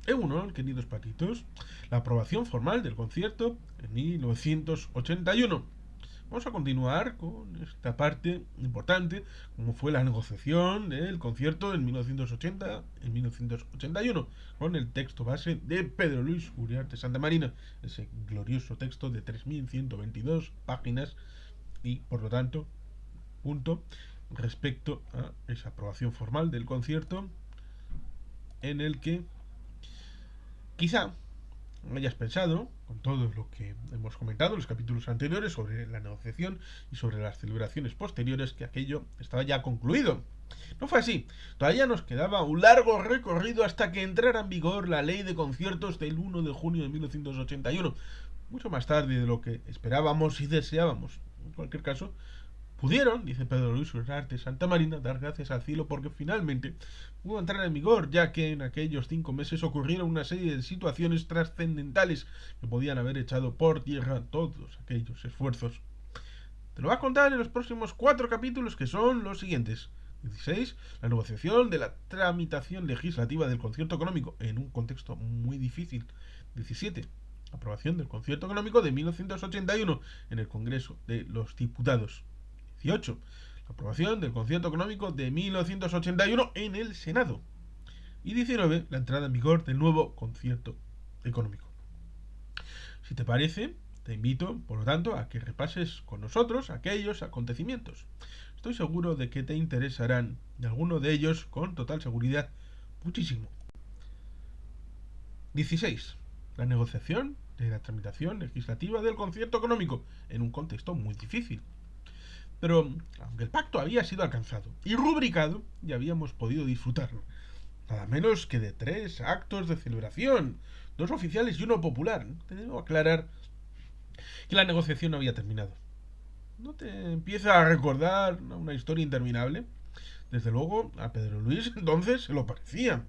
Queridos patitos, la aprobación formal del concierto en 1981. Vamos a continuar con esta parte importante, como fue la negociación del concierto en 1980, en 1981, con el texto base de Pedro Luis Uriarte Santamarina, ese glorioso texto de 3122 páginas y, por lo tanto, punto respecto a esa aprobación formal del concierto en el que quizá hayas pensado, con todo lo que hemos comentado en los capítulos anteriores sobre la negociación y sobre las celebraciones posteriores, que aquello estaba ya concluido. No fue así. Todavía nos quedaba un largo recorrido hasta que entrara en vigor la ley de conciertos del 1 de junio de 1981. Mucho más tarde de lo que esperábamos y deseábamos. En cualquier caso, pudieron, dice Pedro Luis Urarte Santa Marina, dar gracias al cielo porque finalmente pudo entrar en vigor, ya que en aquellos 5 meses ocurrieron una serie de situaciones trascendentales que podían haber echado por tierra todos aquellos esfuerzos. Te lo voy a contar en los próximos 4 capítulos, que son los siguientes. 16. La negociación de la tramitación legislativa del concierto económico en un contexto muy difícil. 17. Aprobación del concierto económico de 1981 en el Congreso de los Diputados. 18. La aprobación del concierto económico de 1981 en el Senado. Y 19. La entrada en vigor del nuevo concierto económico. Si te parece, te invito, por lo tanto, a que repases con nosotros aquellos acontecimientos. Estoy seguro de que te interesarán, de alguno de ellos, con total seguridad, muchísimo. 16. La negociación de la tramitación legislativa del concierto económico en un contexto muy difícil. Pero, aunque el pacto había sido alcanzado y rubricado, ya habíamos podido disfrutarlo. Nada menos que de 3 actos de celebración, 2 oficiales y uno popular. Te debo aclarar que la negociación no había terminado. ¿No te empieza a recordar una historia interminable? Desde luego, a Pedro Luis entonces se lo parecía.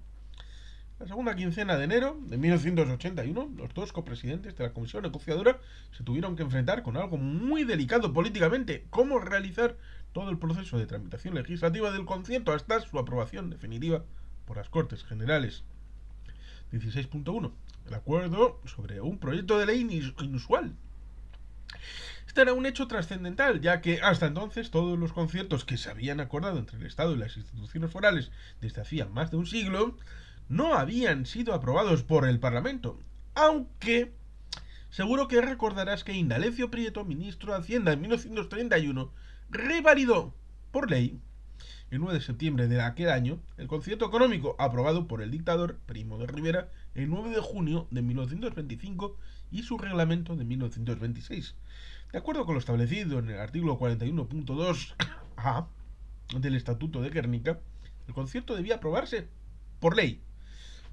La segunda quincena de enero de 1981, los 2 copresidentes de la comisión negociadora se tuvieron que enfrentar con algo muy delicado políticamente: cómo realizar todo el proceso de tramitación legislativa del concierto hasta su aprobación definitiva por las Cortes Generales. 16.1. El acuerdo sobre un proyecto de ley inusual. Este era un hecho trascendental, ya que hasta entonces todos los conciertos que se habían acordado entre el Estado y las instituciones forales desde hacía más de un siglo no habían sido aprobados por el Parlamento, aunque seguro que recordarás que Indalecio Prieto, ministro de Hacienda en 1931, revalidó por ley el 9 de septiembre de aquel año el concierto económico aprobado por el dictador Primo de Rivera el 9 de junio de 1925 y su reglamento de 1926. De acuerdo con lo establecido en el artículo 41.2a del Estatuto de Guernica, el concierto debía aprobarse por ley.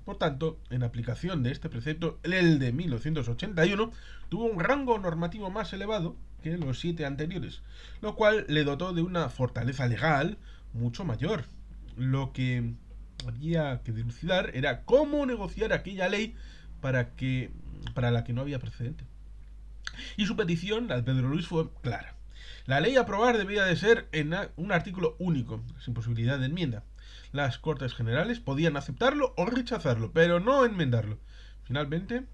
Por tanto, en aplicación de este precepto, el de 1981 tuvo un rango normativo más elevado que los 7 anteriores, lo cual le dotó de una fortaleza legal mucho mayor. Lo que había que dilucidar era cómo negociar aquella ley para la que no había precedente. Y su petición, la de Pedro Luis, fue clara. La ley a aprobar debía de ser en un artículo único, sin posibilidad de enmienda. Las Cortes Generales podían aceptarlo o rechazarlo, pero no enmendarlo. Finalmente,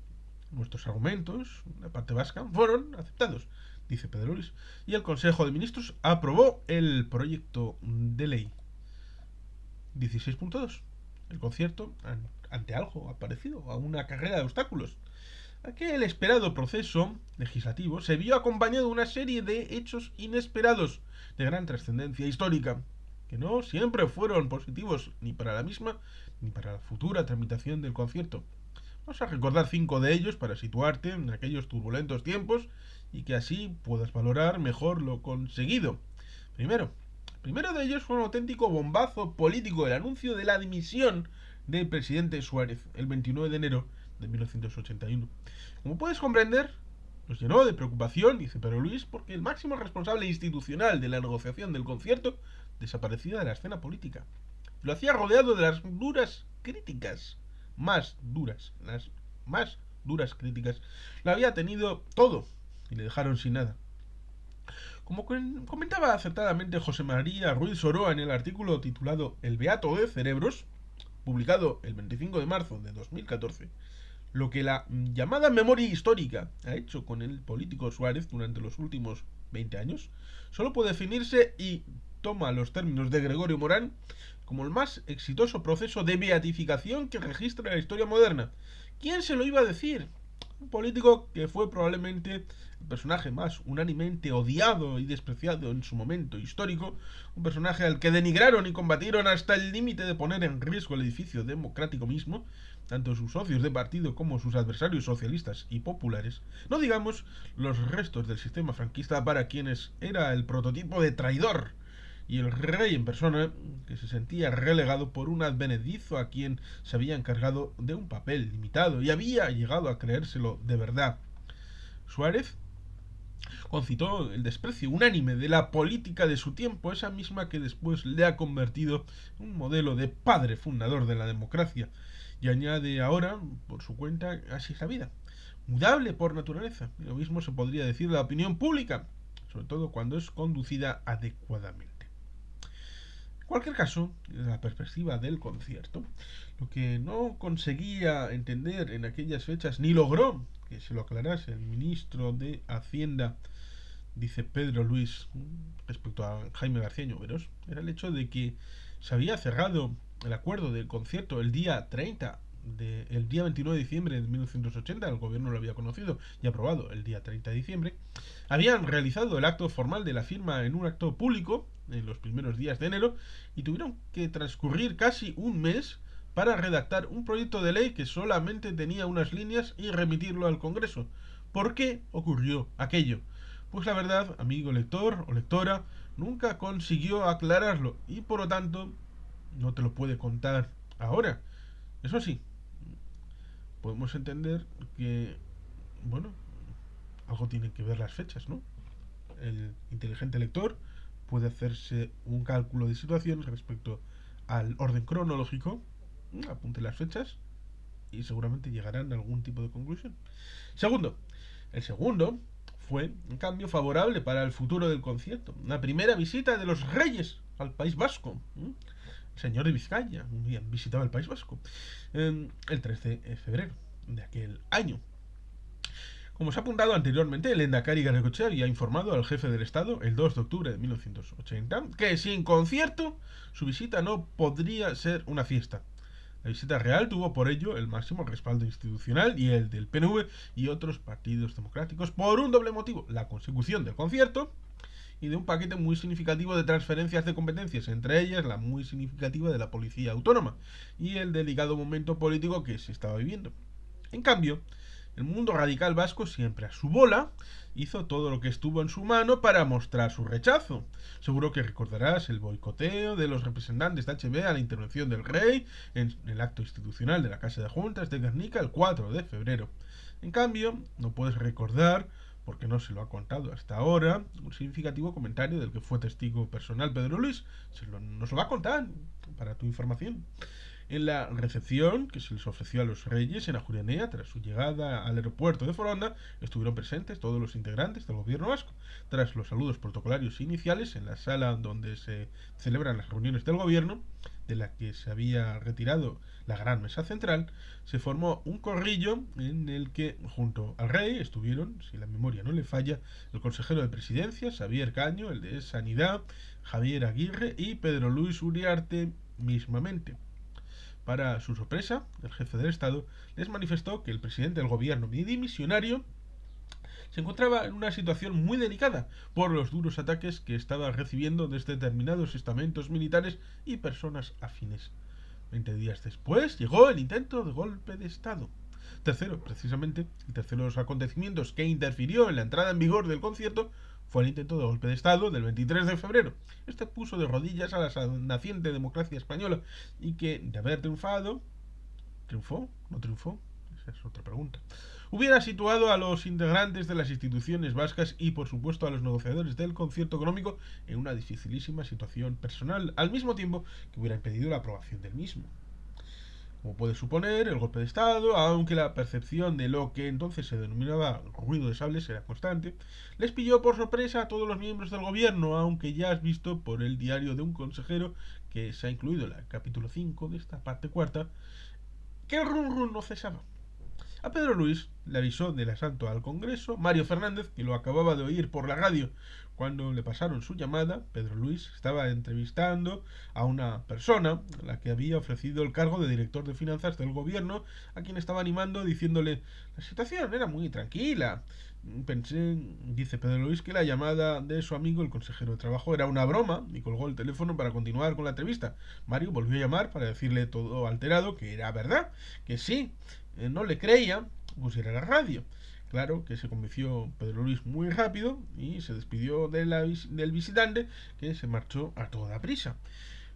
nuestros argumentos, la parte vasca, fueron aceptados, dice Pedro Luis, y el Consejo de Ministros aprobó el proyecto de ley. 16.2. El concierto, ante algo parecido a una carrera de obstáculos. Aquel esperado proceso legislativo se vio acompañado de una serie de hechos inesperados de gran trascendencia histórica, que no siempre fueron positivos ni para la misma ni para la futura tramitación del concierto. Vamos a recordar 5 de ellos para situarte en aquellos turbulentos tiempos y que así puedas valorar mejor lo conseguido. Primero de ellos fue un auténtico bombazo político: el anuncio de la dimisión del presidente Suárez el 29 de enero de 1981. Como puedes comprender, nos llenó de preocupación, dice Pedro Luis, porque el máximo responsable institucional de la negociación del concierto desaparecía de la escena política. Lo hacía rodeado de las más duras críticas. Lo había tenido todo y le dejaron sin nada. Como comentaba acertadamente José María Ruiz Soroa en el artículo titulado El Beato de Cerebros, publicado el 25 de marzo de 2014, lo que la llamada memoria histórica ha hecho con el político Suárez durante los últimos 20 años, solo puede definirse, y toma los términos de Gregorio Morán, como el más exitoso proceso de beatificación que registra la historia moderna. ¿Quién se lo iba a decir? Un político que fue probablemente el personaje más unánimemente odiado y despreciado en su momento histórico, un personaje al que denigraron y combatieron hasta el límite de poner en riesgo el edificio democrático mismo, tanto sus socios de partido como sus adversarios socialistas y populares, no digamos los restos del sistema franquista, para quienes era el prototipo de traidor, y el rey en persona, que se sentía relegado por un advenedizo a quien se había encargado de un papel limitado y había llegado a creérselo de verdad. Suárez concitó el desprecio unánime de la política de su tiempo, esa misma que después le ha convertido en un modelo de padre fundador de la democracia, y añade ahora, por su cuenta, así es la vida, mudable por naturaleza. Lo mismo se podría decir de la opinión pública, sobre todo cuando es conducida adecuadamente. En cualquier caso, desde la perspectiva del concierto, lo que no conseguía entender en aquellas fechas, ni logró que se lo aclarase el ministro de Hacienda, dice Pedro Luis, respecto a Jaime García Lloveros, era el hecho de que se había cerrado el acuerdo del concierto el día 29 de diciembre de 1980, el gobierno lo había conocido y aprobado el día 30 de diciembre, habían realizado el acto formal de la firma en un acto público en los primeros días de enero y tuvieron que transcurrir casi un mes para redactar un proyecto de ley que solamente tenía unas líneas y remitirlo al Congreso. ¿Por qué ocurrió aquello? Pues la verdad, amigo lector o lectora, nunca consiguió aclararlo y por lo tanto no te lo puede contar ahora. Eso sí, podemos entender que, bueno, algo tienen que ver las fechas, ¿no? El inteligente lector puede hacerse un cálculo de situaciones respecto al orden cronológico, apunte las fechas y seguramente llegarán a algún tipo de conclusión. El segundo fue un cambio favorable para el futuro del concierto. Una primera visita de los reyes al País Vasco. El señor de Vizcaya visitaba el País Vasco el 13 de febrero de aquel año. Como se ha apuntado anteriormente, el lehendakari Garaikoetxea había informado al jefe del Estado el 2 de octubre de 1980 que sin concierto su visita no podría ser una fiesta. La visita real tuvo por ello el máximo respaldo institucional y el del PNV y otros partidos democráticos por un doble motivo: la consecución del concierto y de un paquete muy significativo de transferencias de competencias, entre ellas la muy significativa de la Policía Autónoma y el delicado momento político que se estaba viviendo. En cambio, el mundo radical vasco, siempre a su bola, hizo todo lo que estuvo en su mano para mostrar su rechazo. Seguro que recordarás el boicoteo de los representantes de HB a la intervención del rey en el acto institucional de la Casa de Juntas de Guernica el 4 de febrero. En cambio, no puedes recordar, porque no se lo ha contado hasta ahora, un significativo comentario del que fue testigo personal Pedro Luis. Nos lo va a contar para tu información. En la recepción que se les ofreció a los reyes en Ajuria Enea tras su llegada al aeropuerto de Foronda, estuvieron presentes todos los integrantes del gobierno vasco. Tras los saludos protocolarios iniciales en la sala donde se celebran las reuniones del gobierno, de la que se había retirado la gran mesa central, se formó un corrillo en el que junto al rey estuvieron, si la memoria no le falla, el consejero de Presidencia, Xavier Caño, el de Sanidad, Javier Aguirre y Pedro Luis Uriarte mismamente. Para su sorpresa, el jefe del Estado les manifestó que el presidente del gobierno dimisionario se encontraba en una situación muy delicada por los duros ataques que estaba recibiendo desde determinados estamentos militares y personas afines. 20 días después llegó el intento de golpe de Estado. Precisamente, el tercero de los acontecimientos que interfirió en la entrada en vigor del concierto fue el intento de golpe de Estado del 23 de febrero. Este puso de rodillas a la naciente democracia española y que, de haber triunfado, ¿triunfó? ¿No triunfó? Esa es otra pregunta. Hubiera situado a los integrantes de las instituciones vascas y, por supuesto, a los negociadores del concierto económico en una dificilísima situación personal, al mismo tiempo que hubiera impedido la aprobación del mismo. Como puede suponer, el golpe de Estado, aunque la percepción de lo que entonces se denominaba ruido de sables era constante, les pilló por sorpresa a todos los miembros del gobierno, aunque ya has visto por el diario de un consejero que se ha incluido en el capítulo 5 de esta parte cuarta, que el run run no cesaba. A Pedro Luis le avisó del asalto al Congreso Mario Fernández, que lo acababa de oír por la radio. Cuando le pasaron su llamada, Pedro Luis estaba entrevistando a una persona a la que había ofrecido el cargo de director de finanzas del gobierno, a quien estaba animando diciéndole: la situación era muy tranquila. Pensé, dice Pedro Luis, que la llamada de su amigo, el consejero de trabajo, era una broma y colgó el teléfono para continuar con la entrevista. Mario volvió a llamar para decirle, todo alterado, que era verdad, que sí, no le creía, pusiera la radio. Claro que se convenció Pedro Luis muy rápido y se despidió del visitante, que se marchó a toda prisa.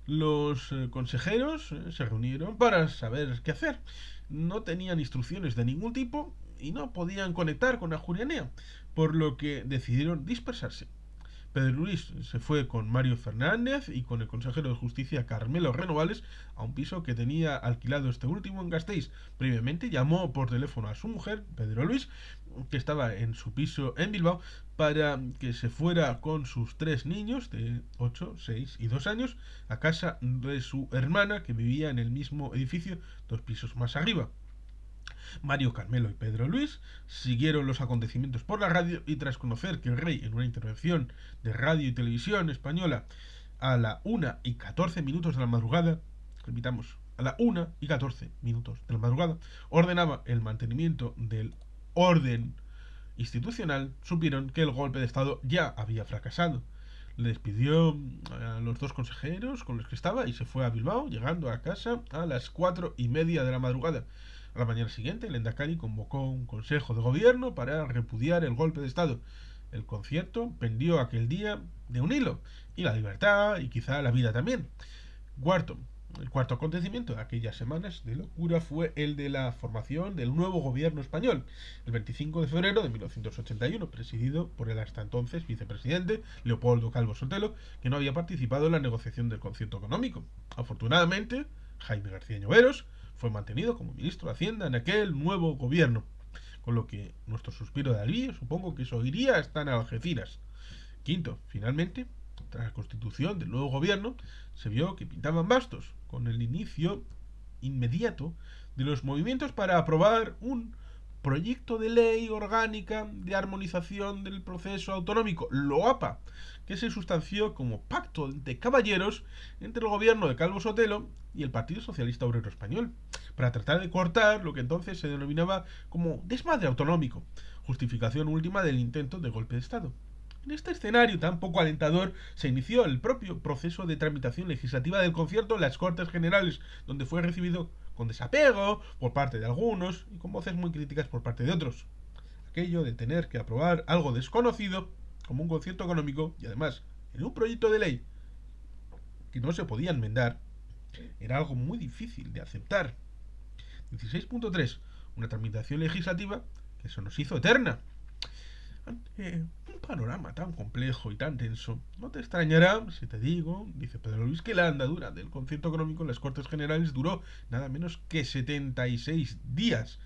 Los consejeros se reunieron para saber qué hacer. No tenían instrucciones de ningún tipo y no podían conectar con Ajuria, por lo que decidieron dispersarse. Pedro Luis se fue con Mario Fernández y con el consejero de Justicia Carmelo Renovales a un piso que tenía alquilado este último en Gasteiz. Previamente llamó por teléfono a su mujer, Pedro Luis, que estaba en su piso en Bilbao, para que se fuera con sus 3 niños de 8, 6 y 2 años a casa de su hermana, que vivía en el mismo edificio 2 pisos más arriba. Mario Carmelo y Pedro Luis siguieron los acontecimientos por la radio y tras conocer que el rey, en una intervención de radio y televisión española a la 1:14 de la madrugada, repitamos, a la 1:14 de la madrugada, ordenaba el mantenimiento del orden institucional, supieron que el golpe de Estado ya había fracasado. Le despidió a los 2 consejeros con los que estaba y se fue a Bilbao, llegando a casa a las 4:30 de la madrugada. A la mañana siguiente, el Endacari convocó un consejo de gobierno para repudiar el golpe de Estado. El concierto pendió aquel día de un hilo, y la libertad, y quizá la vida también. El cuarto acontecimiento de aquellas semanas de locura fue el de la formación del nuevo gobierno español, el 25 de febrero de 1981, presidido por el hasta entonces vicepresidente Leopoldo Calvo Sotelo, que no había participado en la negociación del concierto económico. Afortunadamente, Jaime García Lloveros fue mantenido como ministro de Hacienda en aquel nuevo gobierno, con lo que nuestro suspiro de alivio supongo que eso iría hasta en Algeciras. Quinto, finalmente, tras la constitución del nuevo gobierno, se vio que pintaban bastos, con el inicio inmediato de los movimientos para aprobar un proyecto de ley orgánica de armonización del proceso autonómico, LOAPA, que se sustanció como pacto de caballeros entre el gobierno de Calvo Sotelo y el Partido Socialista Obrero Español, para tratar de cortar lo que entonces se denominaba como desmadre autonómico, justificación última del intento de golpe de Estado. En este escenario tan poco alentador se inició el propio proceso de tramitación legislativa del concierto en las Cortes Generales, donde fue recibido con desapego por parte de algunos y con voces muy críticas por parte de otros. Aquello de tener que aprobar algo desconocido como un concierto económico y además en un proyecto de ley que no se podía enmendar era algo muy difícil de aceptar. 16.3. Una tramitación legislativa que se nos hizo eterna. Ante un panorama tan complejo y tan tenso, no te extrañará si te digo, dice Pedro Luis, que la andadura del concierto económico en las Cortes Generales duró nada menos que 76 días.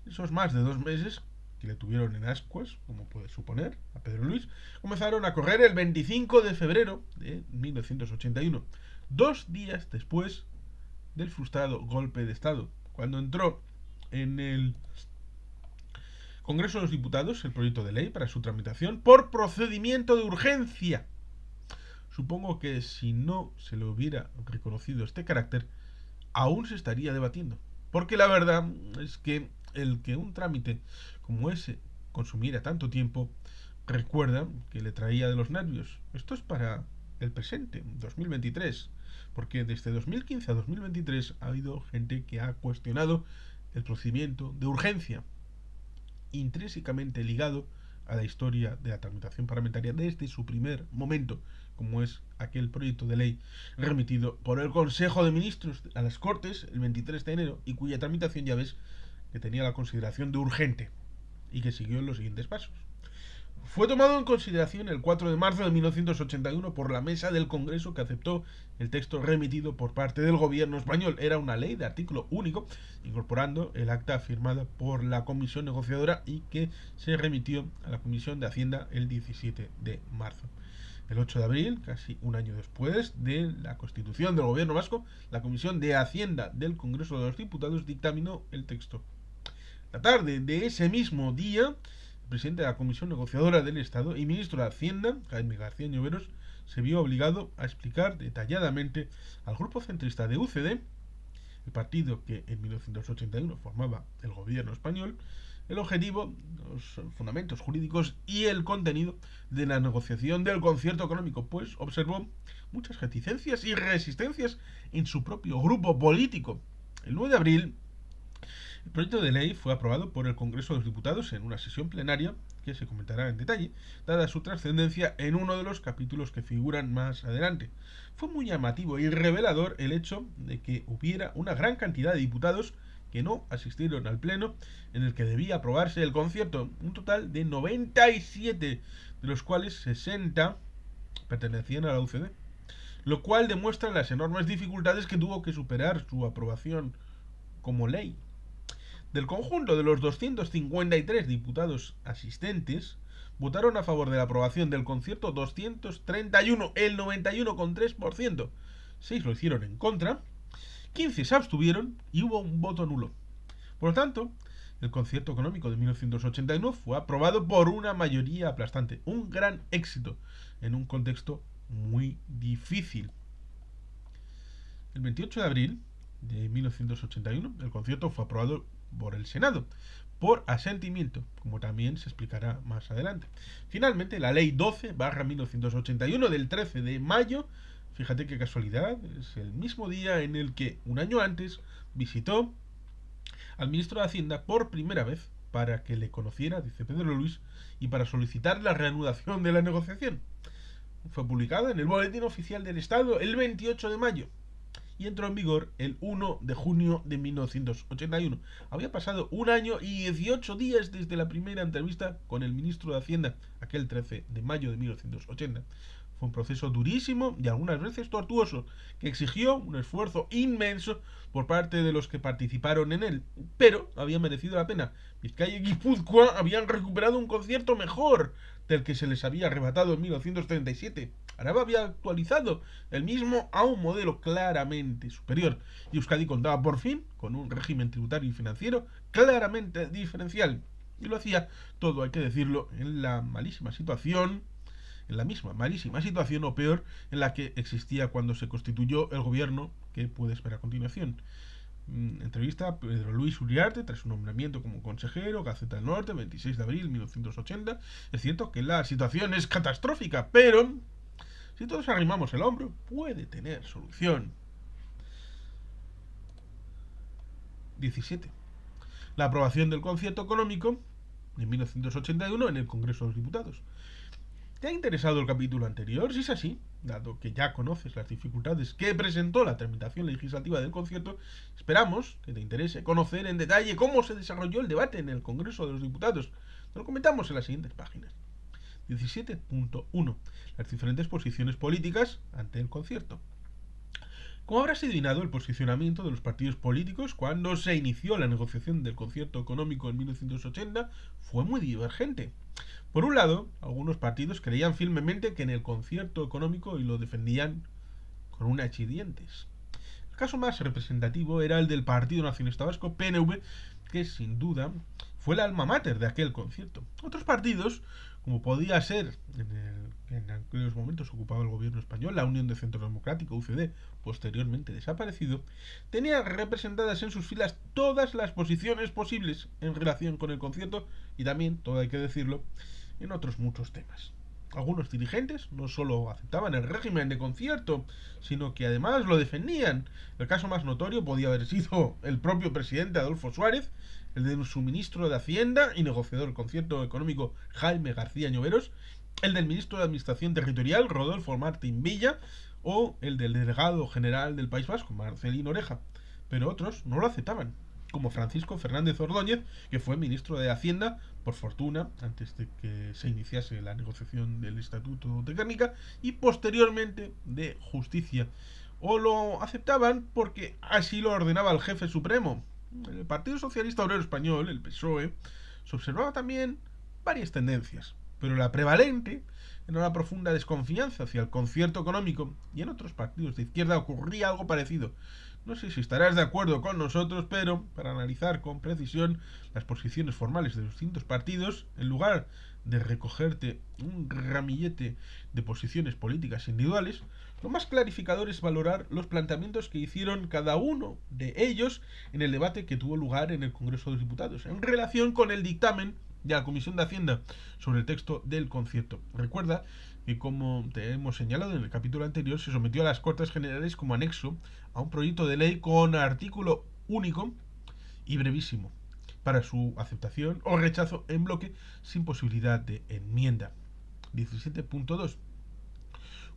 Esos más de 2 meses que le tuvieron en ascuas, como puedes suponer, a Pedro Luis, comenzaron a correr el 25 de febrero de 1981, 2 días después del frustrado golpe de Estado, cuando entró en el Congreso de los Diputados el proyecto de ley para su tramitación por procedimiento de urgencia. Supongo que si no se le hubiera reconocido este carácter, aún se estaría debatiendo. Porque la verdad es que el que un trámite como ese consumiera tanto tiempo, recuerda que le traía de los nervios. Esto es para el presente, 2023. Porque desde 2015 a 2023 ha habido gente que ha cuestionado el procedimiento de urgencia, intrínsecamente ligado a la historia de la tramitación parlamentaria desde su primer momento, como es aquel proyecto de ley remitido por el Consejo de Ministros a las Cortes el 23 de enero y cuya tramitación ya ves que tenía la consideración de urgente y que siguió los siguientes pasos. Fue tomado en consideración el 4 de marzo de 1981 por la mesa del Congreso, que aceptó el texto remitido por parte del gobierno español. Era una ley de artículo único, incorporando el acta firmada por la comisión negociadora y que se remitió a la Comisión de Hacienda el 17 de marzo. El 8 de abril, casi un año después de la constitución del gobierno vasco, la Comisión de Hacienda del Congreso de los Diputados dictaminó el texto. La tarde de ese mismo día, el presidente de la Comisión Negociadora del Estado y ministro de Hacienda, Jaime García Lloveros, se vio obligado a explicar detalladamente al grupo centrista de UCD, el partido que en 1981 formaba el gobierno español, el objetivo, los fundamentos jurídicos y el contenido de la negociación del concierto económico, pues observó muchas reticencias y resistencias en su propio grupo político. El 9 de abril, el proyecto de ley fue aprobado por el Congreso de los Diputados en una sesión plenaria que se comentará en detalle, dada su trascendencia en uno de los capítulos que figuran más adelante. Fue muy llamativo y revelador el hecho de que hubiera una gran cantidad de diputados que no asistieron al pleno en el que debía aprobarse el concierto, un total de 97, de los cuales 60 pertenecían a la UCD, lo cual demuestra las enormes dificultades que tuvo que superar su aprobación como ley. Del conjunto de los 253 diputados asistentes, votaron a favor de la aprobación del concierto 231, el 91,3%. 6 lo hicieron en contra, 15 se abstuvieron y hubo un voto nulo. Por lo tanto, el concierto económico de 1981 fue aprobado por una mayoría aplastante, un gran éxito en un contexto muy difícil. El 28 de abril de 1981, el concierto fue aprobado por el Senado, por asentimiento, como también se explicará más adelante. Finalmente, la Ley 12/1981 del 13 de mayo, fíjate qué casualidad, es el mismo día en el que, un año antes, visitó al ministro de Hacienda por primera vez para que le conociera, dice Pedro Luis, y para solicitar la reanudación de la negociación. Fue publicada en el Boletín Oficial del Estado el 28 de mayo y entró en vigor el 1 de junio de 1981. Había pasado un año y 18 días desde la primera entrevista con el ministro de Hacienda, aquel 13 de mayo de 1980. Fue un proceso durísimo y algunas veces tortuoso, que exigió un esfuerzo inmenso por parte de los que participaron en él, pero había merecido la pena. Vizcaya y Guipúzcoa habían recuperado un concierto mejor del que se les había arrebatado en 1937. Araba había actualizado el mismo a un modelo claramente superior, y Euskadi contaba por fin con un régimen tributario y financiero claramente diferencial, y lo hacía todo, hay que decirlo, en la misma malísima situación o peor en la que existía cuando se constituyó el gobierno que puedes ver a continuación. Entrevista a Pedro Luis Uriarte tras su nombramiento como consejero, Gaceta del Norte, 26 de abril de 1980. Es cierto que la situación es catastrófica, pero si todos arrimamos el hombro, puede tener solución. 17. La aprobación del concierto económico en 1981 en el Congreso de los Diputados. ¿Te ha interesado el capítulo anterior? Si es así, dado que ya conoces las dificultades que presentó la tramitación legislativa del concierto, esperamos que te interese conocer en detalle cómo se desarrolló el debate en el Congreso de los Diputados. Te lo comentamos en las siguientes páginas. 17.1. Las diferentes posiciones políticas ante el concierto. Como habrás adivinado, el posicionamiento de los partidos políticos cuando se inició la negociación del concierto económico en 1980 fue muy divergente. Por un lado, algunos partidos creían firmemente que en el concierto económico y lo defendían con una hecha y dientes. El caso más representativo era el del Partido Nacionalista Vasco, PNV, que sin duda fue el alma mater de aquel concierto. Otros partidos, como podía ser en aquellos momentos ocupaba el gobierno español, la Unión de Centro Democrático, UCD, posteriormente desaparecido, tenían representadas en sus filas todas las posiciones posibles en relación con el concierto y también, todo hay que decirlo, en otros muchos temas. Algunos dirigentes no solo aceptaban el régimen de concierto, sino que además lo defendían. El caso más notorio podía haber sido el propio presidente Adolfo Suárez, el de su ministro de Hacienda y negociador del concierto económico Jaime García Lloveros, el del ministro de Administración Territorial Rodolfo Martín Villa o el del delegado general del País Vasco Marcelino Oreja. Pero otros no lo aceptaban. como Francisco Fernández Ordóñez, que fue ministro de Hacienda, por fortuna, antes de que se iniciase la negociación del Estatuto de Gernika, y posteriormente de Justicia. O lo aceptaban porque así lo ordenaba el jefe supremo. En el Partido Socialista Obrero Español, el PSOE, se observaba también varias tendencias, pero la prevalente era una profunda desconfianza hacia el concierto económico, y en otros partidos de izquierda ocurría algo parecido. No sé si estarás de acuerdo con nosotros, pero para analizar con precisión las posiciones formales de los distintos partidos, en lugar de recogerte un ramillete de posiciones políticas individuales, lo más clarificador es valorar los planteamientos que hicieron cada uno de ellos en el debate que tuvo lugar en el Congreso de los Diputados, en relación con el dictamen de la Comisión de Hacienda sobre el texto del concierto. Recuerda que, como te hemos señalado en el capítulo anterior, se sometió a las Cortes Generales como anexo a un proyecto de ley con artículo único y brevísimo para su aceptación o rechazo en bloque sin posibilidad de enmienda. 17.2.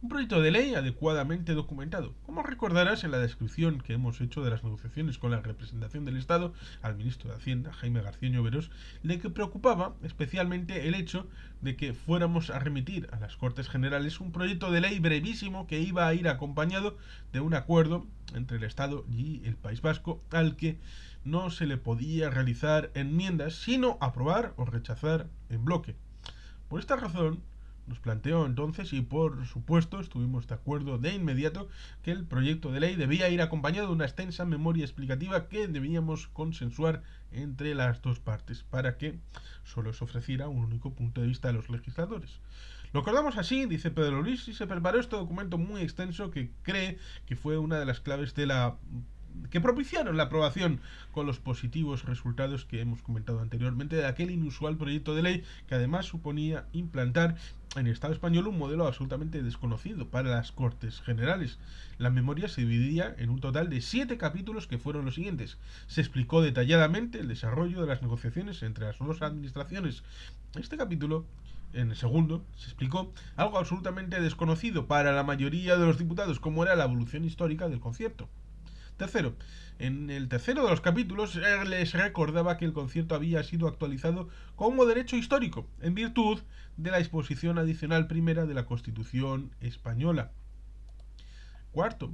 Un proyecto de ley adecuadamente documentado. Como recordarás en la descripción que hemos hecho de las negociaciones con la representación del Estado al ministro de Hacienda, Jaime García Lloveros, le que preocupaba especialmente el hecho de que fuéramos a remitir a las Cortes Generales un proyecto de ley brevísimo que iba a ir acompañado de un acuerdo entre el Estado y el País Vasco al que no se le podía realizar enmiendas, sino aprobar o rechazar en bloque. Por esta razón, nos planteó entonces, y por supuesto estuvimos de acuerdo de inmediato, que el proyecto de ley debía ir acompañado de una extensa memoria explicativa que debíamos consensuar entre las dos partes, para que solo se ofreciera un único punto de vista a los legisladores. Lo acordamos así, dice Pedro Luis, y se preparó este documento muy extenso que cree que fue una de las claves de la que propiciaron la aprobación con los positivos resultados que hemos comentado anteriormente de aquel inusual proyecto de ley que además suponía implantar en el Estado español un modelo absolutamente desconocido para las Cortes Generales. La memoria se dividía en un total de 7 capítulos que fueron los siguientes. Se explicó detalladamente el desarrollo de las negociaciones entre las dos administraciones. Este capítulo, en el segundo, se explicó algo absolutamente desconocido para la mayoría de los diputados, como era la evolución histórica del concierto. Tercero, en el tercero de los capítulos les recordaba que el concierto había sido actualizado como derecho histórico, en virtud de la disposición adicional primera de la Constitución española. Cuarto,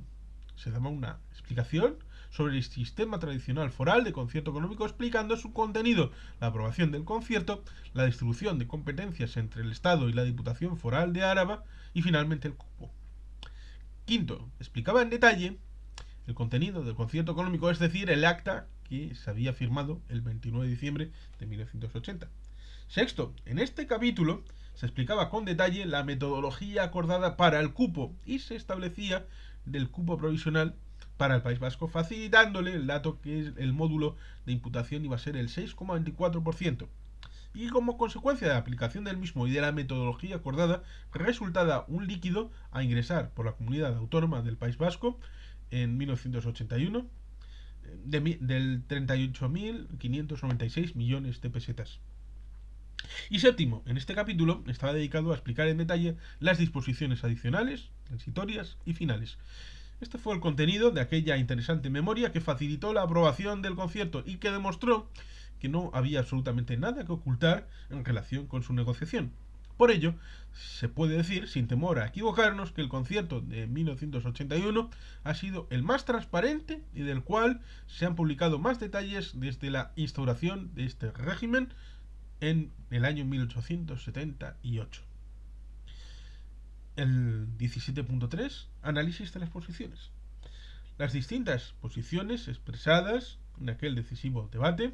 se daba una explicación sobre el sistema tradicional foral de concierto económico, explicando su contenido, la aprobación del concierto, la distribución de competencias entre el Estado y la Diputación Foral de Álava y finalmente el cupo. Quinto, explicaba en detalle el contenido del concierto económico, es decir, el acta que se había firmado el 29 de diciembre de 1980. Sexto, en este capítulo se explicaba con detalle la metodología acordada para el cupo y se establecía del cupo provisional para el País Vasco, facilitándole el dato que el módulo de imputación iba a ser el 6,24%. Y como consecuencia de la aplicación del mismo y de la metodología acordada, resultaba un líquido a ingresar por la comunidad autónoma del País Vasco en 1981 del 38.596 millones de pesetas. Y séptimo, en este capítulo estaba dedicado a explicar en detalle las disposiciones adicionales, transitorias y finales. Este fue el contenido de aquella interesante memoria que facilitó la aprobación del concierto y que demostró que no había absolutamente nada que ocultar en relación con su negociación. Por ello, se puede decir, sin temor a equivocarnos, que el concierto de 1981 ha sido el más transparente y del cual se han publicado más detalles desde la instauración de este régimen en el año 1878. El 17.3, análisis de las posiciones. Las distintas posiciones expresadas en aquel decisivo debate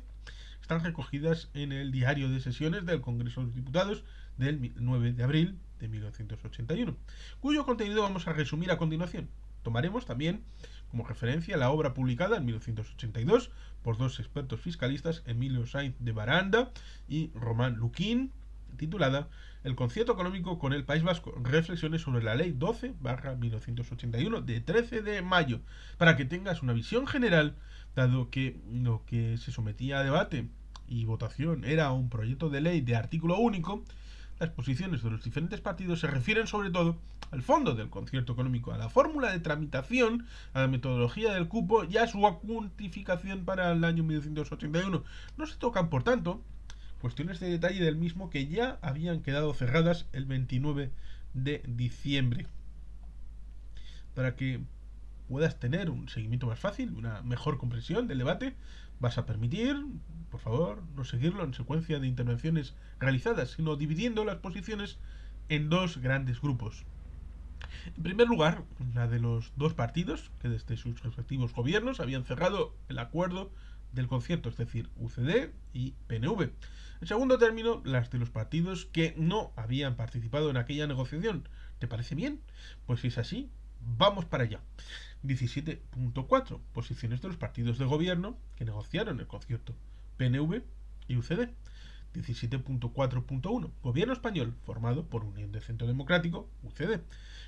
están recogidas en el diario de sesiones del Congreso de los Diputados del 9 de abril de 1981, cuyo contenido vamos a resumir a continuación. Tomaremos también como referencia la obra publicada en 1982 por dos expertos fiscalistas, Emilio Sainz de Baranda y Román Luquín, titulada El concierto económico con el País Vasco, reflexiones sobre la ley 12/1981 de 13 de mayo, para que tengas una visión general, dado que lo que se sometía a debate y votación era un proyecto de ley de artículo único. las posiciones de los diferentes partidos se refieren sobre todo al fondo del concierto económico, a la fórmula de tramitación, a la metodología del cupo y a su cuantificación para el año 1981. No se tocan, por tanto, cuestiones de detalle del mismo que ya habían quedado cerradas el 29 de diciembre. Para que puedas tener un seguimiento más fácil, una mejor comprensión del debate, vas a permitir, por favor, no seguirlo en secuencia de intervenciones realizadas, sino dividiendo las posiciones en dos grandes grupos. En primer lugar, la de los dos partidos que desde sus respectivos gobiernos habían cerrado el acuerdo del concierto, es decir, UCD y PNV. En segundo término, las de los partidos que no habían participado en aquella negociación. ¿Te parece bien? Pues si es así, vamos para allá. 17.4. Posiciones de los partidos de gobierno que negociaron el concierto PNV y UCD. 17.4.1. Gobierno español formado por Unión de Centro Democrático, UCD.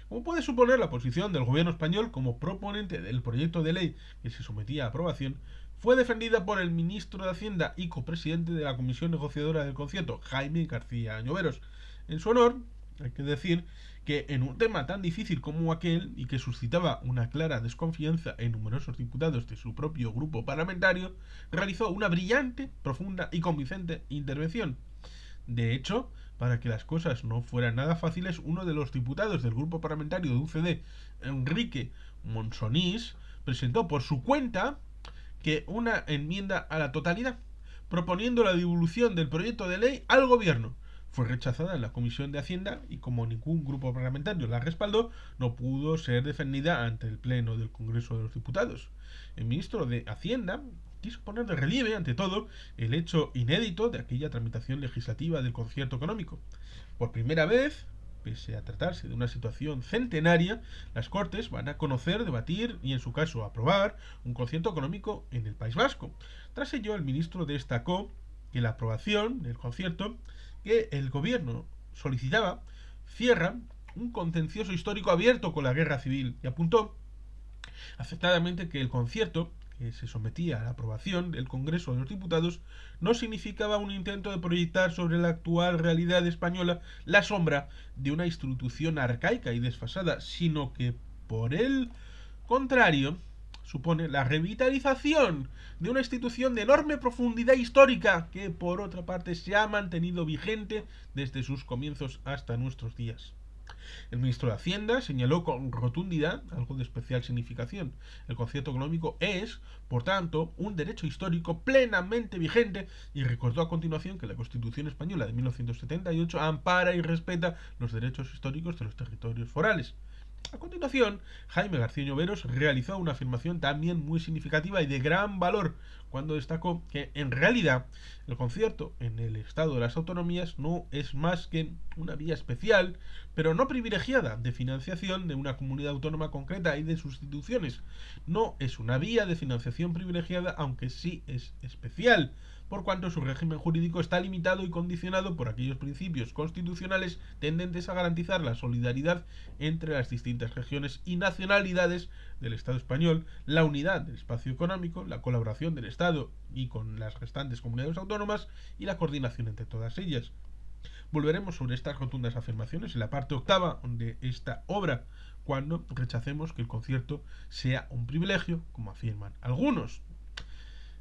Como puede suponer, la posición del gobierno español como proponente del proyecto de ley que se sometía a aprobación fue defendida por el ministro de Hacienda y copresidente de la comisión negociadora del concierto, Jaime García Lloveros. En su honor, hay que decir que en un tema tan difícil como aquel y que suscitaba una clara desconfianza en numerosos diputados de su propio grupo parlamentario, realizó una brillante, profunda y convincente intervención. De hecho, para que las cosas no fueran nada fáciles, uno de los diputados del grupo parlamentario de UCD, Enrique Monsonís, presentó por su cuenta que una enmienda a la totalidad, proponiendo la devolución del proyecto de ley al gobierno. Fue rechazada en la Comisión de Hacienda y como ningún grupo parlamentario la respaldó, no pudo ser defendida ante el Pleno del Congreso de los Diputados. El ministro de Hacienda quiso poner de relieve, ante todo, el hecho inédito de aquella tramitación legislativa del concierto económico. Por primera vez, pese a tratarse de una situación centenaria, las Cortes van a conocer, debatir y, en su caso, aprobar un concierto económico en el País Vasco. Tras ello, el ministro destacó que la aprobación del concierto que el gobierno solicitaba cierra un contencioso histórico abierto con la guerra civil y apuntó acertadamente que el concierto que se sometía a la aprobación del Congreso de los Diputados no significaba un intento de proyectar sobre la actual realidad española la sombra de una institución arcaica y desfasada, sino que, por el contrario, supone la revitalización de una institución de enorme profundidad histórica que, por otra parte, se ha mantenido vigente desde sus comienzos hasta nuestros días. El ministro de Hacienda señaló con rotundidad algo de especial significación. El concierto económico es, por tanto, un derecho histórico plenamente vigente y recordó a continuación que la Constitución española de 1978 ampara y respeta los derechos históricos de los territorios forales. A continuación, Jaime García Lloveros realizó una afirmación también muy significativa y de gran valor cuando destacó que, en realidad, el concierto en el Estado de las Autonomías no es más que una vía especial, pero no privilegiada, de financiación de una comunidad autónoma concreta y de sus instituciones. No es una vía de financiación privilegiada, aunque sí es especial, por cuanto su régimen jurídico está limitado y condicionado por aquellos principios constitucionales tendentes a garantizar la solidaridad entre las distintas regiones y nacionalidades del Estado español, la unidad del espacio económico, la colaboración del Estado y con las restantes comunidades autónomas y la coordinación entre todas ellas. Volveremos sobre estas rotundas afirmaciones en la parte octava de esta obra, cuando rechacemos que el concierto sea un privilegio, como afirman algunos.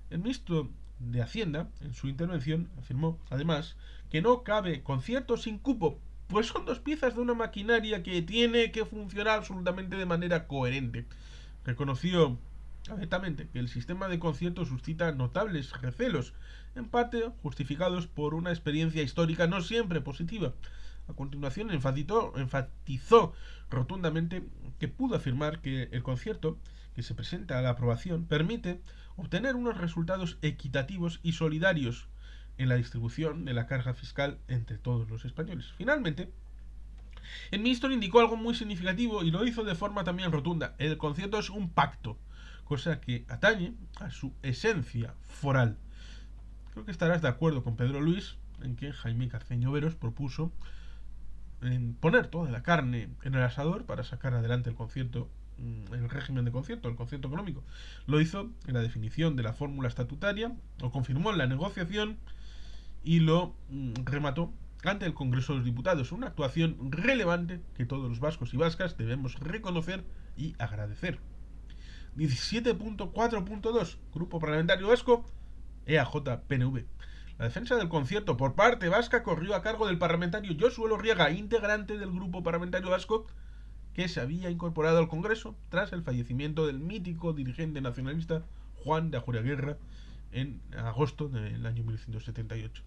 El ministro de Hacienda, en su intervención, afirmó, además, que no cabe concierto sin cupo, pues son dos piezas de una maquinaria que tiene que funcionar absolutamente de manera coherente. Reconoció abiertamente que el sistema de conciertos suscita notables recelos, en parte justificados por una experiencia histórica no siempre positiva. A continuación enfatizó rotundamente que pudo afirmar que el concierto que se presenta a la aprobación permite obtener unos resultados equitativos y solidarios en la distribución de la carga fiscal entre todos los españoles. Finalmente, el ministro indicó algo muy significativo y lo hizo de forma también rotunda. El concierto es un pacto, cosa que atañe a su esencia foral. Creo que estarás de acuerdo con Pedro Luis en que Jaime García Lloveros propuso poner toda la carne en el asador para sacar adelante el concierto, el régimen de concierto, el concierto económico. Lo hizo en la definición de la fórmula estatutaria, lo confirmó en la negociación y lo remató ante el Congreso de los Diputados, una actuación relevante que todos los vascos y vascas debemos reconocer y agradecer. 17.4.2 Grupo Parlamentario Vasco EAJ-PNV. La defensa del concierto por parte vasca corrió a cargo del parlamentario Josu Elorriaga, integrante del Grupo Parlamentario Vasco, que se había incorporado al Congreso tras el fallecimiento del mítico dirigente nacionalista Juan de Ajuriaguerra en agosto del año 1978.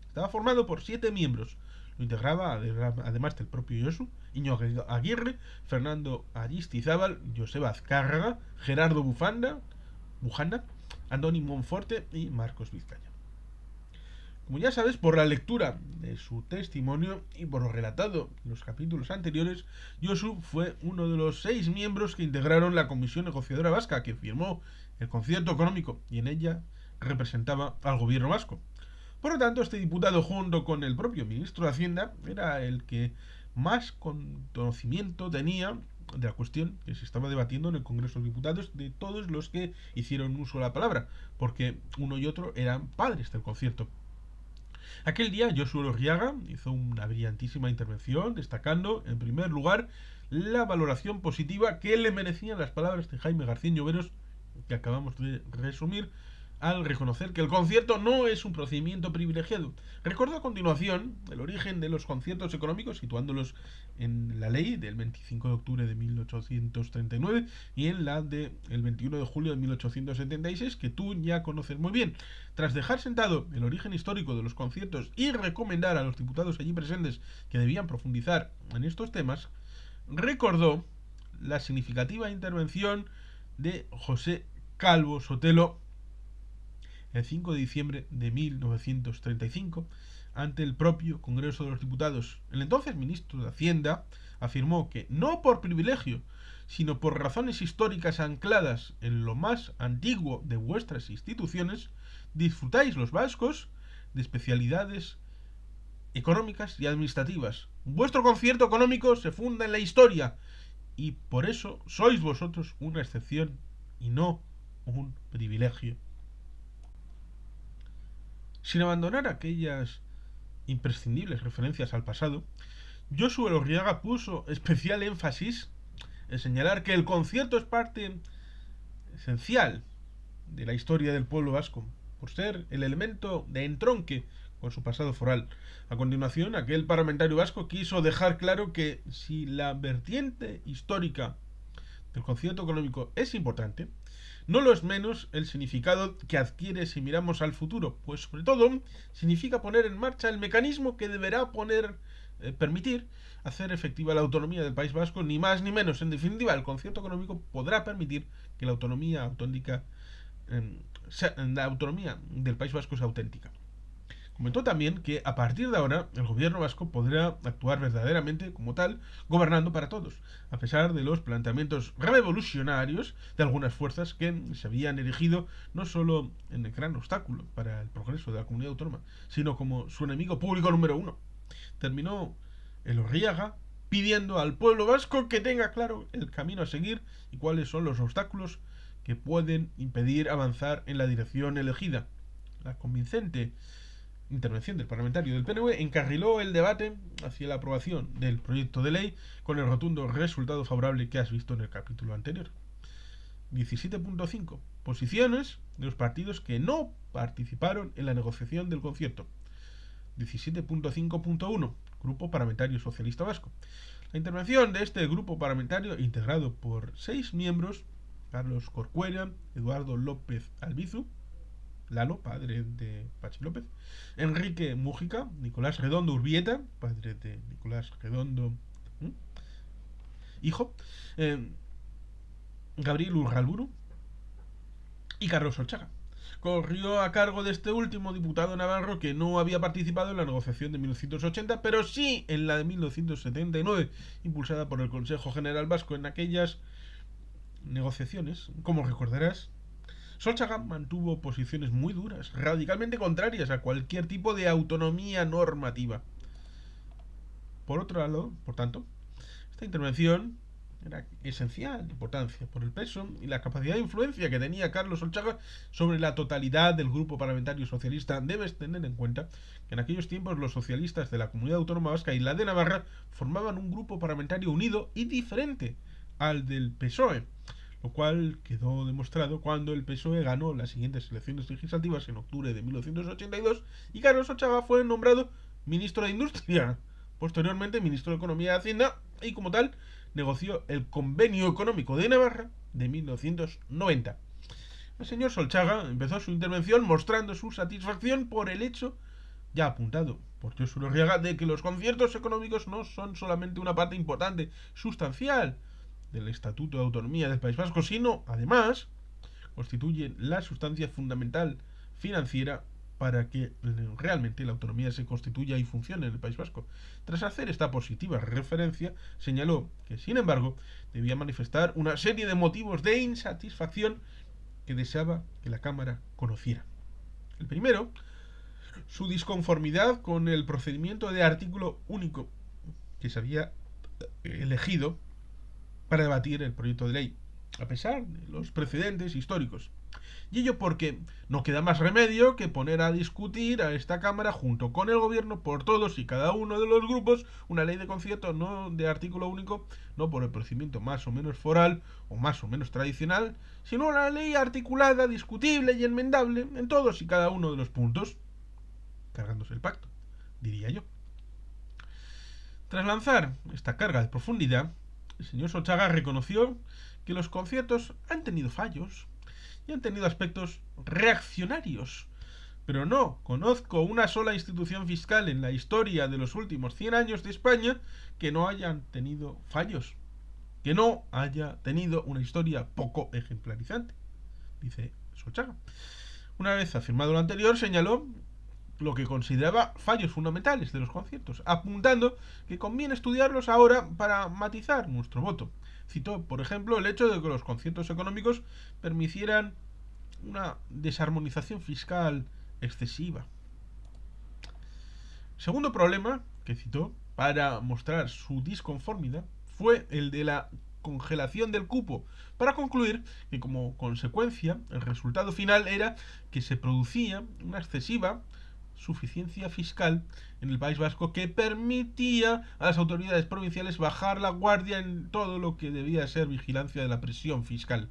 Estaba formado por 7 miembros. Lo integraba, además del propio Josu, Íñigo Aguirre, Fernando Aristizábal, Joseba Azcárraga, Gerardo Bujanda, Andoni Monforte y Marcos Vizcaya. Como ya sabes, por la lectura de su testimonio y por lo relatado en los capítulos anteriores, Josu fue uno de los 6 miembros que integraron la Comisión Negociadora Vasca que firmó el concierto económico y en ella representaba al gobierno vasco. Por lo tanto, este diputado, junto con el propio ministro de Hacienda, era el que más conocimiento tenía de la cuestión que se estaba debatiendo en el Congreso de Diputados de todos los que hicieron uso de la palabra, porque uno y otro eran padres del concierto. Aquel día Josu Elorriaga hizo una brillantísima intervención, destacando, en primer lugar, la valoración positiva que le merecían las palabras de Jaime García Lloveros, que acabamos de resumir, al reconocer que el concierto no es un procedimiento privilegiado. Recordó a continuación el origen de los conciertos económicos, situándolos en la ley del 25 de octubre de 1839 y en la del 21 de julio de 1876, que tú ya conoces muy bien. Tras dejar sentado el origen histórico de los conciertos y recomendar a los diputados allí presentes que debían profundizar en estos temas, recordó la significativa intervención de José Calvo Sotelo el 5 de diciembre de 1935 ante el propio Congreso de los Diputados. El entonces ministro de Hacienda afirmó que no por privilegio, sino por razones históricas ancladas en lo más antiguo de vuestras instituciones, disfrutáis los vascos de especialidades económicas y administrativas. Vuestro concierto económico se funda en la historia y por eso sois vosotros una excepción y no un privilegio. Sin abandonar aquellas imprescindibles referencias al pasado, Josu Elorriaga puso especial énfasis en señalar que el concierto es parte esencial de la historia del pueblo vasco, por ser el elemento de entronque con su pasado foral. A continuación, aquel parlamentario vasco quiso dejar claro que si la vertiente histórica del concierto económico es importante, no lo es menos el significado que adquiere si miramos al futuro, pues sobre todo significa poner en marcha el mecanismo que deberá permitir hacer efectiva la autonomía del País Vasco, ni más ni menos. En definitiva, el concierto económico podrá permitir que la autonomía del País Vasco sea auténtica. Comentó también que a partir de ahora el gobierno vasco podrá actuar verdaderamente como tal, gobernando para todos, a pesar de los planteamientos revolucionarios de algunas fuerzas que se habían erigido no solo en el gran obstáculo para el progreso de la comunidad autónoma, sino como su enemigo público número 1. Terminó Elorriaga pidiendo al pueblo vasco que tenga claro el camino a seguir y cuáles son los obstáculos que pueden impedir avanzar en la dirección elegida. La convincente intervención del parlamentario del PNV encarriló el debate hacia la aprobación del proyecto de ley con el rotundo resultado favorable que has visto en el capítulo anterior. 17.5 Posiciones de los partidos que no participaron en la negociación del concierto. 17.5.1 Grupo Parlamentario Socialista Vasco. La intervención de este grupo parlamentario, integrado por 6 miembros: Carlos Corcuera, Eduardo López Albizu, Lalo, padre de Pachi López, Enrique Mújica, Nicolás Redondo Urbieta, padre de Nicolás Redondo, hijo, Gabriel Urralburu y Carlos Solchaga. Corrió a cargo de este último diputado navarro que no había participado en la negociación de 1980, pero sí en la de 1979, impulsada por el Consejo General Vasco. En aquellas negociaciones, como recordarás, Solchaga mantuvo posiciones muy duras, radicalmente contrarias a cualquier tipo de autonomía normativa. Por otro lado, por tanto, esta intervención era esencial importancia por el peso y la capacidad de influencia que tenía Carlos Solchaga sobre la totalidad del grupo parlamentario socialista. Debes tener en cuenta que en aquellos tiempos los socialistas de la Comunidad Autónoma Vasca y la de Navarra formaban un grupo parlamentario unido y diferente al del PSOE, lo cual quedó demostrado cuando el PSOE ganó las siguientes elecciones legislativas en octubre de 1982 y Carlos Solchaga fue nombrado ministro de Industria, posteriormente ministro de Economía y Hacienda, y como tal negoció el Convenio Económico de Navarra de 1990. El señor Solchaga empezó su intervención mostrando su satisfacción por el hecho ya apuntado por Josu Lorriaga de que los conciertos económicos no son solamente una parte importante, sustancial del Estatuto de Autonomía del País Vasco, sino además constituyen la sustancia fundamental financiera para que realmente la autonomía se constituya y funcione en el País Vasco. Tras hacer esta positiva referencia, señaló que, sin embargo, debía manifestar una serie de motivos de insatisfacción que deseaba que la Cámara conociera. El primero, su disconformidad con el procedimiento de artículo único que se había elegido para debatir el proyecto de ley, a pesar de los precedentes históricos. Y ello porque no queda más remedio que poner a discutir a esta Cámara junto con el Gobierno por todos y cada uno de los grupos una ley de concierto no de artículo único, no por el procedimiento más o menos foral o más o menos tradicional, sino una ley articulada, discutible y enmendable en todos y cada uno de los puntos, cargándose el pacto, diría yo. Tras lanzar esta carga de profundidad, el señor Solchaga reconoció que los conciertos han tenido fallos y han tenido aspectos reaccionarios, pero no conozco una sola institución fiscal en la historia de los últimos 100 años de España que no hayan tenido fallos, que no haya tenido una historia poco ejemplarizante, dice Solchaga. Una vez afirmado lo anterior, señaló lo que consideraba fallos fundamentales de los conciertos, apuntando que conviene estudiarlos ahora para matizar nuestro voto. Citó, por ejemplo, el hecho de que los conciertos económicos permitieran una desarmonización fiscal excesiva. Segundo problema que citó para mostrar su disconformidad fue el de la congelación del cupo, para concluir que como consecuencia el resultado final era que se producía una excesiva suficiencia fiscal en el País Vasco que permitía a las autoridades provinciales bajar la guardia en todo lo que debía ser vigilancia de la presión fiscal.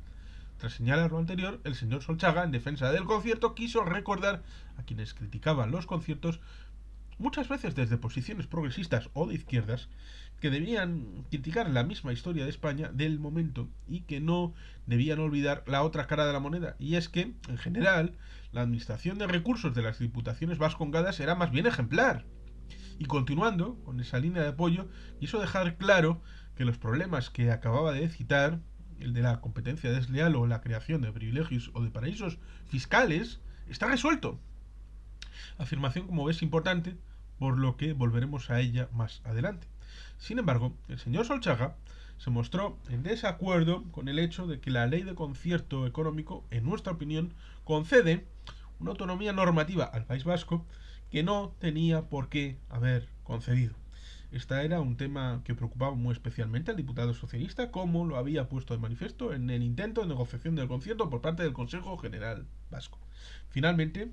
Tras señalar lo anterior, el señor Solchaga, en defensa del concierto, quiso recordar a quienes criticaban los conciertos, muchas veces desde posiciones progresistas o de izquierdas, que debían criticar la misma historia de España del momento y que no debían olvidar la otra cara de la moneda, y es que, en general, la administración de recursos de las diputaciones vascongadas era más bien ejemplar. Y continuando con esa línea de apoyo, quiso dejar claro que los problemas que acababa de citar, el de la competencia desleal o la creación de privilegios o de paraísos fiscales, está resuelto. Afirmación, como ves, importante, por lo que volveremos a ella más adelante. Sin embargo, el señor Solchaga se mostró en desacuerdo con el hecho de que la ley de concierto económico, en nuestra opinión, concede una autonomía normativa al País Vasco que no tenía por qué haber concedido. Este era un tema que preocupaba muy especialmente al diputado socialista, como lo había puesto de manifiesto en el intento de negociación del concierto por parte del Consejo General Vasco. Finalmente,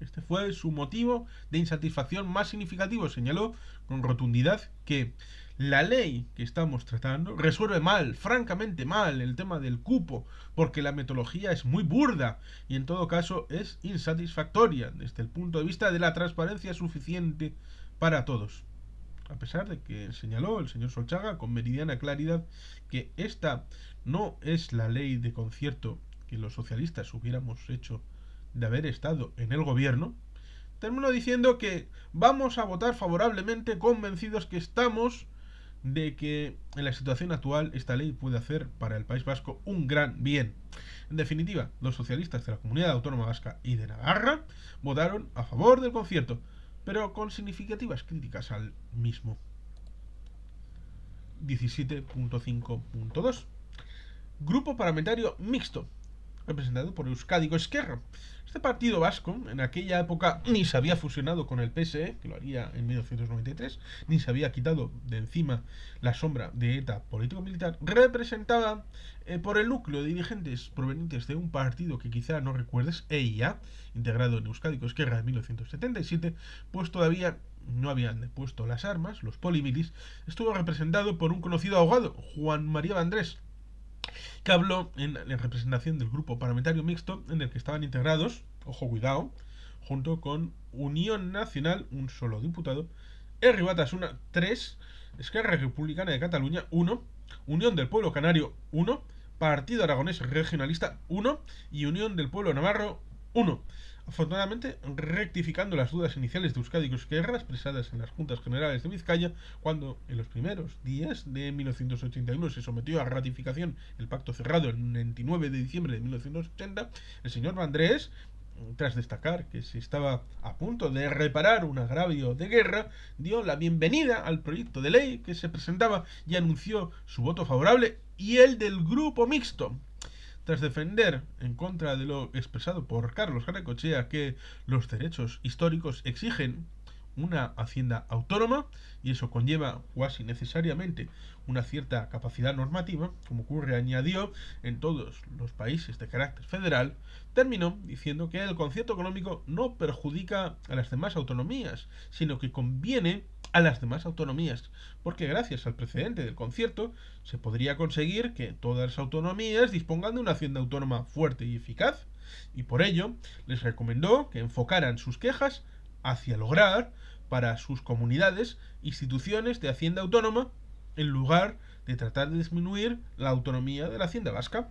este fue su motivo de insatisfacción más significativo. Señaló con rotundidad que la ley que estamos tratando resuelve mal, francamente mal, el tema del cupo, porque la metodología es muy burda y en todo caso es insatisfactoria desde el punto de vista de la transparencia suficiente para todos. A pesar de que señaló el señor Solchaga con meridiana claridad que esta no es la ley de concierto que los socialistas hubiéramos hecho de haber estado en el gobierno, terminó diciendo que vamos a votar favorablemente, convencidos que estamos de que en la situación actual esta ley puede hacer para el País Vasco un gran bien. En definitiva, los socialistas de la Comunidad Autónoma Vasca y de Navarra votaron a favor del concierto, pero con significativas críticas al mismo. 17.5.2 Grupo Parlamentario Mixto. representado por Euskadi Esquerra. Este partido vasco, en aquella época, ni se había fusionado con el PSE, que lo haría en 1993, ni se había quitado de encima la sombra de ETA político-militar, representaba por el núcleo de dirigentes provenientes de un partido que quizá no recuerdes, EIA, integrado en Euskadi Esquerra en 1977, pues todavía no habían puesto las armas, los polimilis. Estuvo representado por un conocido abogado, Juan María Vandrés, que habló en representación del grupo parlamentario mixto en el que estaban integrados, ojo cuidado, junto con Unión Nacional, un solo diputado, Herri Batasuna, 3, Esquerra Republicana de Cataluña, 1, Unión del Pueblo Canario, 1, Partido Aragonés Regionalista, 1 y Unión del Pueblo Navarro, 1. Afortunadamente, rectificando las dudas iniciales de Euskadi Esquerra expresadas en las Juntas Generales de Vizcaya, cuando en los primeros días de 1981 se sometió a ratificación el pacto cerrado el 29 de diciembre de 1980, el señor Vandrés, tras destacar que se estaba a punto de reparar un agravio de guerra, dio la bienvenida al proyecto de ley que se presentaba y anunció su voto favorable y el del grupo mixto. Tras defender en contra de lo expresado por Carlos Garacochea, que los derechos históricos exigen una hacienda autónoma y eso conlleva cuasi necesariamente una cierta capacidad normativa, como ocurre, añadió, en todos los países de carácter federal, terminó diciendo que el concierto económico no perjudica a las demás autonomías, sino que conviene a las demás autonomías, porque gracias al precedente del concierto se podría conseguir que todas las autonomías dispongan de una hacienda autónoma fuerte y eficaz, y por ello les recomendó que enfocaran sus quejas hacia lograr para sus comunidades instituciones de hacienda autónoma en lugar de tratar de disminuir la autonomía de la hacienda vasca.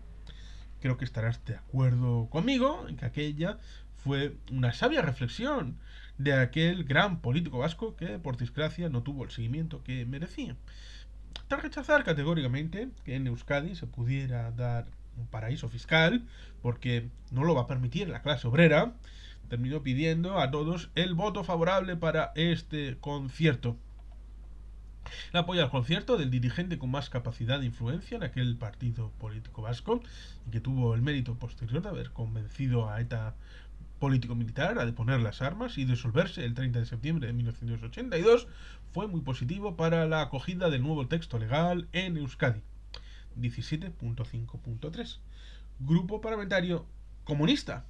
Creo que estarás de acuerdo conmigo en que aquella fue una sabia reflexión de aquel gran político vasco que, por desgracia, no tuvo el seguimiento que merecía. Tras rechazar categóricamente que en Euskadi se pudiera dar un paraíso fiscal, porque no lo va a permitir la clase obrera, terminó pidiendo a todos el voto favorable para este concierto. El apoyo al concierto del dirigente con más capacidad de influencia en aquel partido político vasco y que tuvo el mérito posterior de haber convencido a ETA político-militar a deponer las armas y disolverse el 30 de septiembre de 1982 fue muy positivo para la acogida del nuevo texto legal en Euskadi. 17.5.3 Grupo Parlamentario Comunista.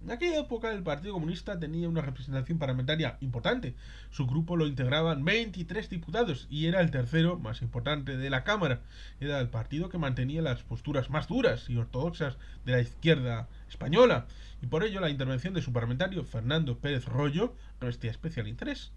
En aquella época el Partido Comunista tenía una representación parlamentaria importante. Su grupo lo integraban 23 diputados y era el tercero más importante de la Cámara. Era el partido que mantenía las posturas más duras y ortodoxas de la izquierda española, y por ello la intervención de su parlamentario Fernando Pérez Royo revestía especial interés.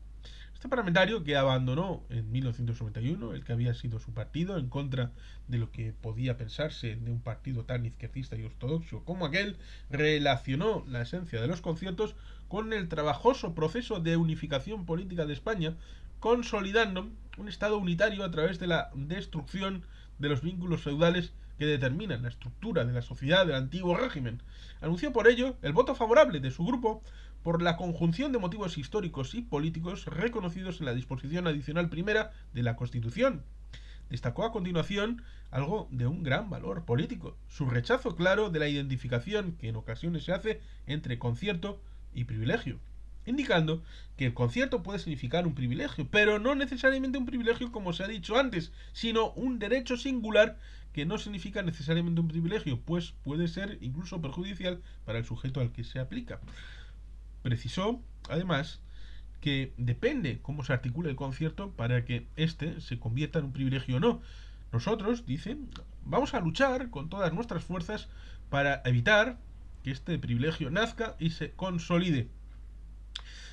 Este parlamentario, que abandonó en 1991 el que había sido su partido en contra de lo que podía pensarse de un partido tan izquierdista y ortodoxo como aquel, relacionó la esencia de los conciertos con el trabajoso proceso de unificación política de España, consolidando un Estado unitario a través de la destrucción de los vínculos feudales que determinan la estructura de la sociedad del antiguo régimen. Anunció por ello el voto favorable de su grupo por la conjunción de motivos históricos y políticos reconocidos en la disposición adicional primera de la Constitución. Destacó a continuación algo de un gran valor político: su rechazo claro de la identificación que en ocasiones se hace entre concierto y privilegio, indicando que el concierto puede significar un privilegio, pero no necesariamente un privilegio como se ha dicho antes, sino un derecho singular que no significa necesariamente un privilegio, pues puede ser incluso perjudicial para el sujeto al que se aplica. Precisó, además, que depende cómo se articule el concierto para que éste se convierta en un privilegio o no. Nosotros, dice, vamos a luchar con todas nuestras fuerzas para evitar que este privilegio nazca y se consolide.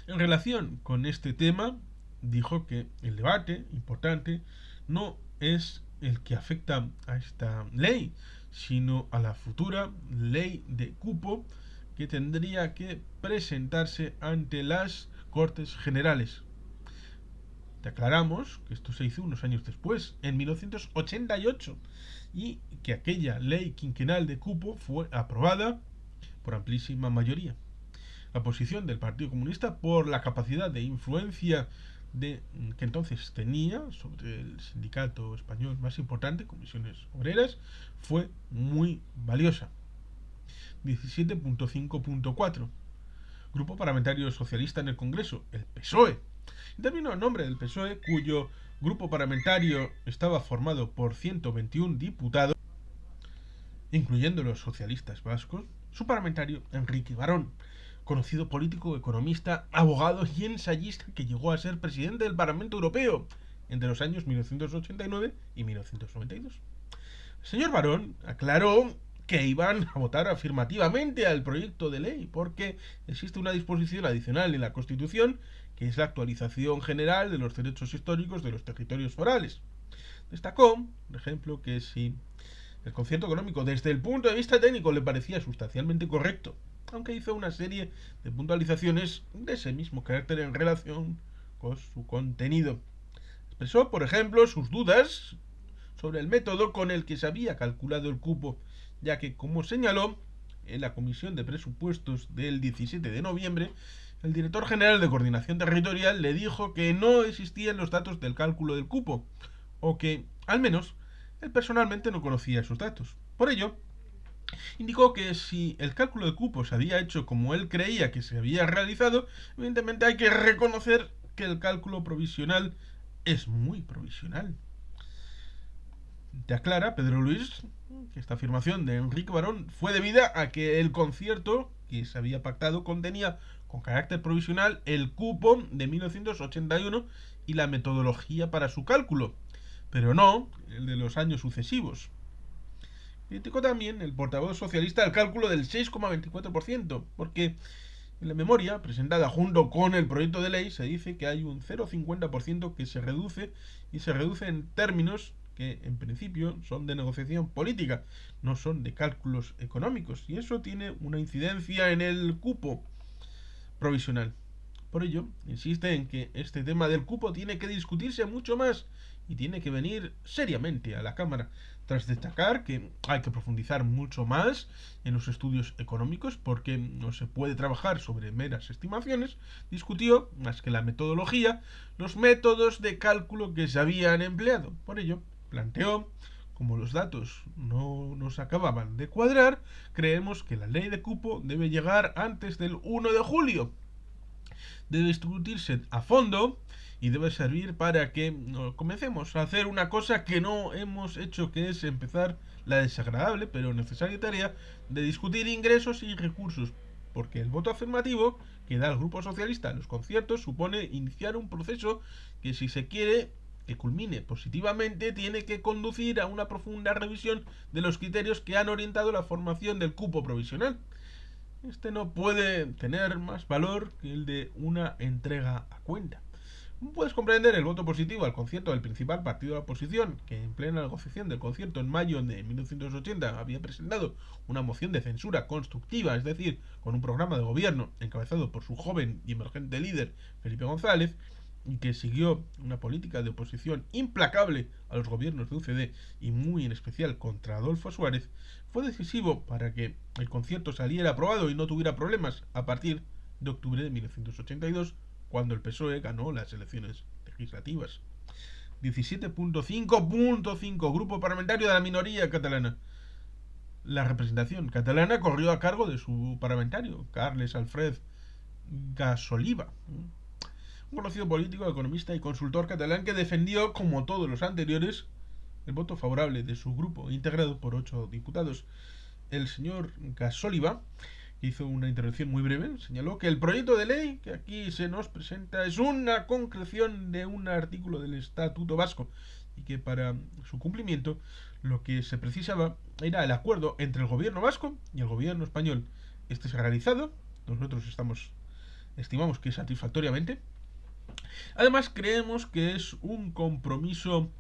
En relación con este tema, dijo que el debate importante no es el que afecta a esta ley, sino a la futura ley de cupo que tendría que presentarse ante las Cortes Generales. Te aclaramos que esto se hizo unos años después, en 1988, y que aquella ley quinquenal de cupo fue aprobada por amplísima mayoría. La posición del Partido Comunista, por la capacidad de influencia que entonces tenía sobre el sindicato español más importante, Comisiones Obreras, fue muy valiosa. 17.5.4. Grupo Parlamentario Socialista en el Congreso, el PSOE. Intervino en nombre del PSOE, cuyo grupo parlamentario estaba formado por 121 diputados, incluyendo los socialistas vascos, su parlamentario Enrique Barón, conocido político, economista, abogado y ensayista que llegó a ser presidente del Parlamento Europeo entre los años 1989 y 1992. El señor Barón aclaró que iban a votar afirmativamente al proyecto de ley porque existe una disposición adicional en la Constitución que es la actualización general de los derechos históricos de los territorios forales. Destacó, por ejemplo, que si el concierto económico desde el punto de vista técnico le parecía sustancialmente correcto, aunque hizo una serie de puntualizaciones de ese mismo carácter en relación con su contenido. Expresó, por ejemplo, sus dudas sobre el método con el que se había calculado el cupo, ya que, como señaló en la Comisión de Presupuestos del 17 de noviembre, el director general de Coordinación Territorial le dijo que no existían los datos del cálculo del cupo, o que, al menos, él personalmente no conocía esos datos. Por ello, indicó que si el cálculo de cupo se había hecho como él creía que se había realizado, evidentemente hay que reconocer que el cálculo provisional es muy provisional. Te aclara Pedro Luis que esta afirmación de Enrique Barón fue debida a que el concierto que se había pactado contenía con carácter provisional el cupo de 1981 y la metodología para su cálculo, pero no el de los años sucesivos. Criticó también el portavoz socialista el cálculo del 6,24%, porque en la memoria presentada junto con el proyecto de ley se dice que hay un 0,50% que se reduce y se reduce en términos que en principio son de negociación política, no son de cálculos económicos, y eso tiene una incidencia en el cupo provisional. Por ello, insiste en que este tema del cupo tiene que discutirse mucho más y tiene que venir seriamente a la Cámara, tras destacar que hay que profundizar mucho más en los estudios económicos porque no se puede trabajar sobre meras estimaciones. Discutió, más que la metodología, los métodos de cálculo que se habían empleado. Por ello, planteó, como los datos no nos acababan de cuadrar, creemos que la ley de cupo debe llegar antes del 1 de julio. Debe discutirse a fondo y debe servir para que comencemos a hacer una cosa que no hemos hecho, que es empezar la desagradable pero necesaria tarea de discutir ingresos y recursos, porque el voto afirmativo que da el Grupo Socialista en los conciertos supone iniciar un proceso que, si se quiere que culmine positivamente, tiene que conducir a una profunda revisión de los criterios que han orientado la formación del cupo provisional. Este no puede tener más valor que el de una entrega a cuenta. Puedes comprender el voto positivo al concierto del principal partido de la oposición, que en plena negociación del concierto en mayo de 1980 había presentado una moción de censura constructiva, es decir, con un programa de gobierno encabezado por su joven y emergente líder, Felipe González, y que siguió una política de oposición implacable a los gobiernos de UCD y muy en especial contra Adolfo Suárez, fue decisivo para que el concierto saliera aprobado y no tuviera problemas a partir de octubre de 1982, cuando el PSOE ganó las elecciones legislativas. 17.5.5 Grupo Parlamentario de la Minoría Catalana. La representación catalana corrió a cargo de su parlamentario, Carles Alfred Gasoliva, un conocido político, economista y consultor catalán que defendió, como todos los anteriores, el voto favorable de su grupo, integrado por 8 diputados. El señor Gasoliva hizo una intervención muy breve, señaló que el proyecto de ley que aquí se nos presenta es una concreción de un artículo del Estatuto Vasco y que para su cumplimiento lo que se precisaba era el acuerdo entre el gobierno vasco y el gobierno español. Este se ha realizado, nosotros estimamos que satisfactoriamente. Además, creemos que es un compromiso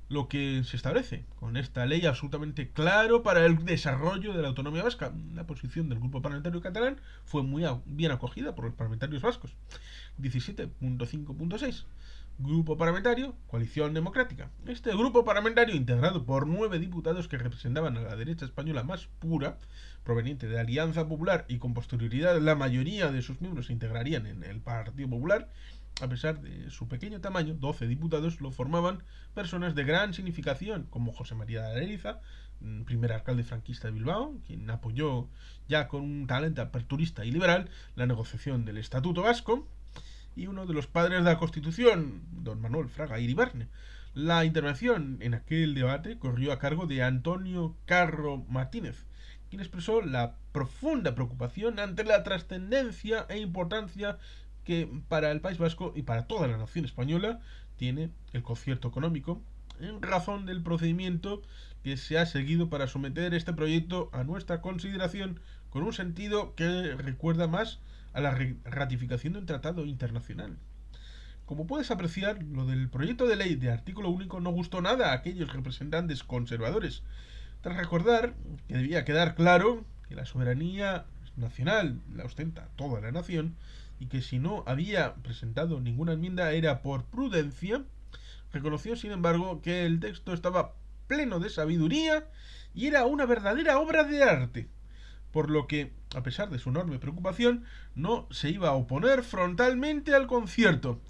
lo que se establece con esta ley absolutamente claro para el desarrollo de la autonomía vasca. La posición del grupo parlamentario catalán fue muy bien acogida por los parlamentarios vascos. 17.5.6 Grupo parlamentario Coalición Democrática. Este grupo parlamentario, integrado por 9 diputados que representaban a la derecha española más pura, proveniente de Alianza Popular, y con posterioridad la mayoría de sus miembros se integrarían en el Partido Popular, a pesar de su pequeño tamaño, 12 diputados lo formaban personas de gran significación, como José María de Areliza, primer alcalde franquista de Bilbao, quien apoyó ya con un talante aperturista y liberal la negociación del Estatuto Vasco, y uno de los padres de la Constitución, don Manuel Fraga Iribarne. La intervención en aquel debate corrió a cargo de Antonio Carro Martínez, quien expresó la profunda preocupación ante la trascendencia e importancia que para el País Vasco y para toda la nación española tiene el concierto económico, en razón del procedimiento que se ha seguido para someter este proyecto a nuestra consideración, con un sentido que recuerda más a la ratificación de un tratado internacional. Como puedes apreciar, lo del proyecto de ley de artículo único no gustó nada a aquellos representantes conservadores, tras recordar que debía quedar claro que la soberanía nacional la ostenta toda la nación y que si no había presentado ninguna enmienda era por prudencia. Reconoció, sin embargo, que el texto estaba pleno de sabiduría y era una verdadera obra de arte, por lo que, a pesar de su enorme preocupación, no se iba a oponer frontalmente al concierto.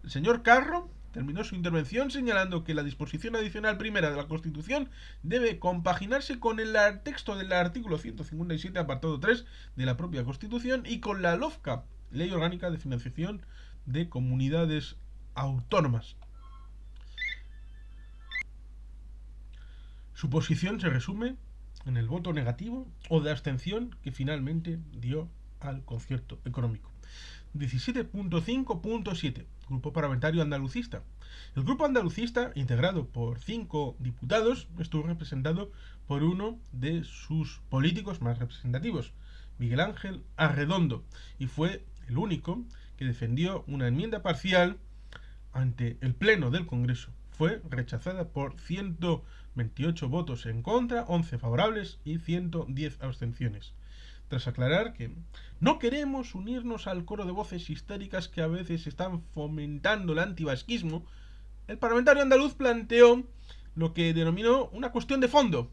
El señor Carro terminó su intervención señalando que la disposición adicional primera de la Constitución debe compaginarse con el texto del artículo 157, apartado 3 de la propia Constitución, y con la LOFCA, Ley Orgánica de Financiación de Comunidades Autónomas. Su posición se resume en el voto negativo o de abstención que finalmente dio al concierto económico. 17.5.7 Grupo Parlamentario Andalucista. El grupo andalucista, integrado por 5 diputados, estuvo representado por uno de sus políticos más representativos, Miguel Ángel Arredondo, y fue el único que defendió una enmienda parcial ante el Pleno del Congreso. Fue rechazada por 128 votos en contra, 11 favorables y 110 abstenciones. Tras aclarar que no queremos unirnos al coro de voces histéricas que a veces están fomentando el antivasquismo, el parlamentario andaluz planteó lo que denominó una cuestión de fondo,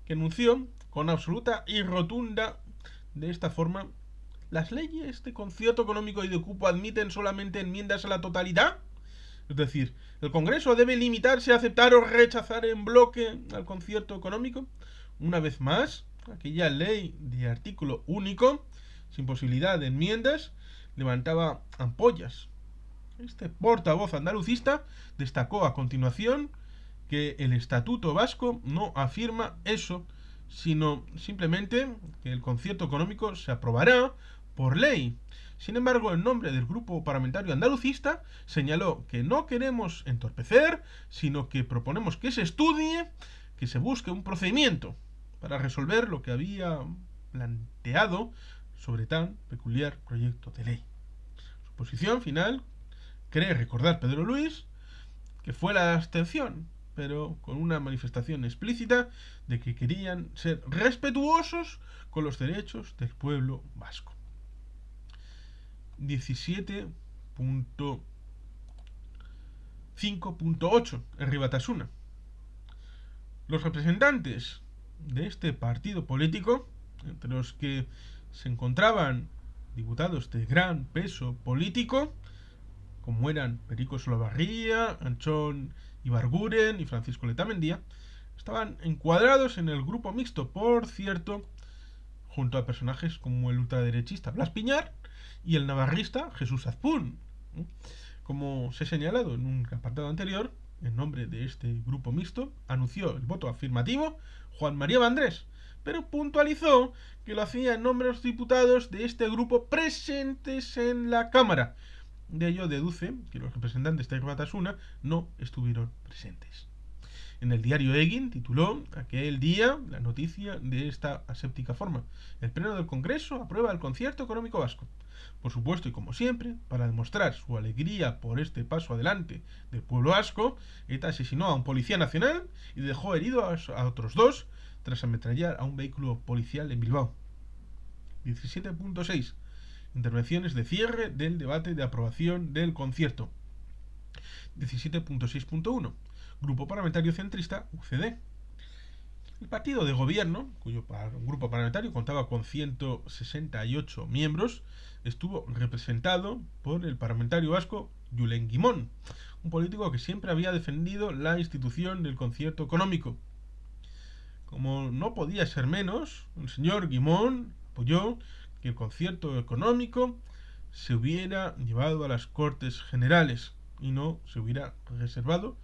que enunció con absoluta y rotunda de esta forma: ¿las leyes de concierto económico y de cupo admiten solamente enmiendas a la totalidad? Es decir, ¿el Congreso debe limitarse a aceptar o rechazar en bloque al concierto económico? Una vez más, aquella ley de artículo único, sin posibilidad de enmiendas, levantaba ampollas. Este portavoz andalucista destacó a continuación que el Estatuto Vasco no afirma eso, sino simplemente que el concierto económico se aprobará por ley. Sin embargo, en nombre del grupo parlamentario andalucista, señaló que no queremos entorpecer, sino que proponemos que se estudie, que se busque un procedimiento para resolver lo que había planteado sobre tan peculiar proyecto de ley. Su posición final, cree recordar Pedro Luis, que fue la abstención, pero con una manifestación explícita de que querían ser respetuosos con los derechos del pueblo vasco. 17.5.8 en Ribatasuna. Los representantes de este partido político, entre los que se encontraban diputados de gran peso político, como eran Perico Solabarría, Anchón Ibarguren y Francisco Letamendia, estaban encuadrados en el grupo mixto, por cierto, junto a personajes como el ultraderechista Blas Piñar y el navarrista Jesús Azpún. Como se ha señalado en un apartado anterior, en nombre de este grupo mixto anunció el voto afirmativo Juan María Vandrés, pero puntualizó que lo hacía en nombre de los diputados de este grupo presentes en la Cámara. De ello deduce que los representantes de Batasuna no estuvieron presentes. En el diario Egin tituló aquel día la noticia de esta aséptica forma: el Pleno del Congreso aprueba el concierto económico vasco. Por supuesto, y como siempre, para demostrar su alegría por este paso adelante del pueblo vasco, ETA asesinó a un policía nacional y dejó herido a otros 2 tras ametrallar a un vehículo policial en Bilbao. 17.6 Intervenciones de cierre del debate de aprobación del concierto. 17.6.1 Grupo Parlamentario Centrista, UCD. El partido de gobierno, cuyo grupo parlamentario contaba con 168 miembros, estuvo representado por el parlamentario vasco Julen Guimón, un político que siempre había defendido la institución del concierto económico. Como no podía ser menos, el señor Guimón apoyó que el concierto económico se hubiera llevado a las Cortes Generales y no se hubiera reservado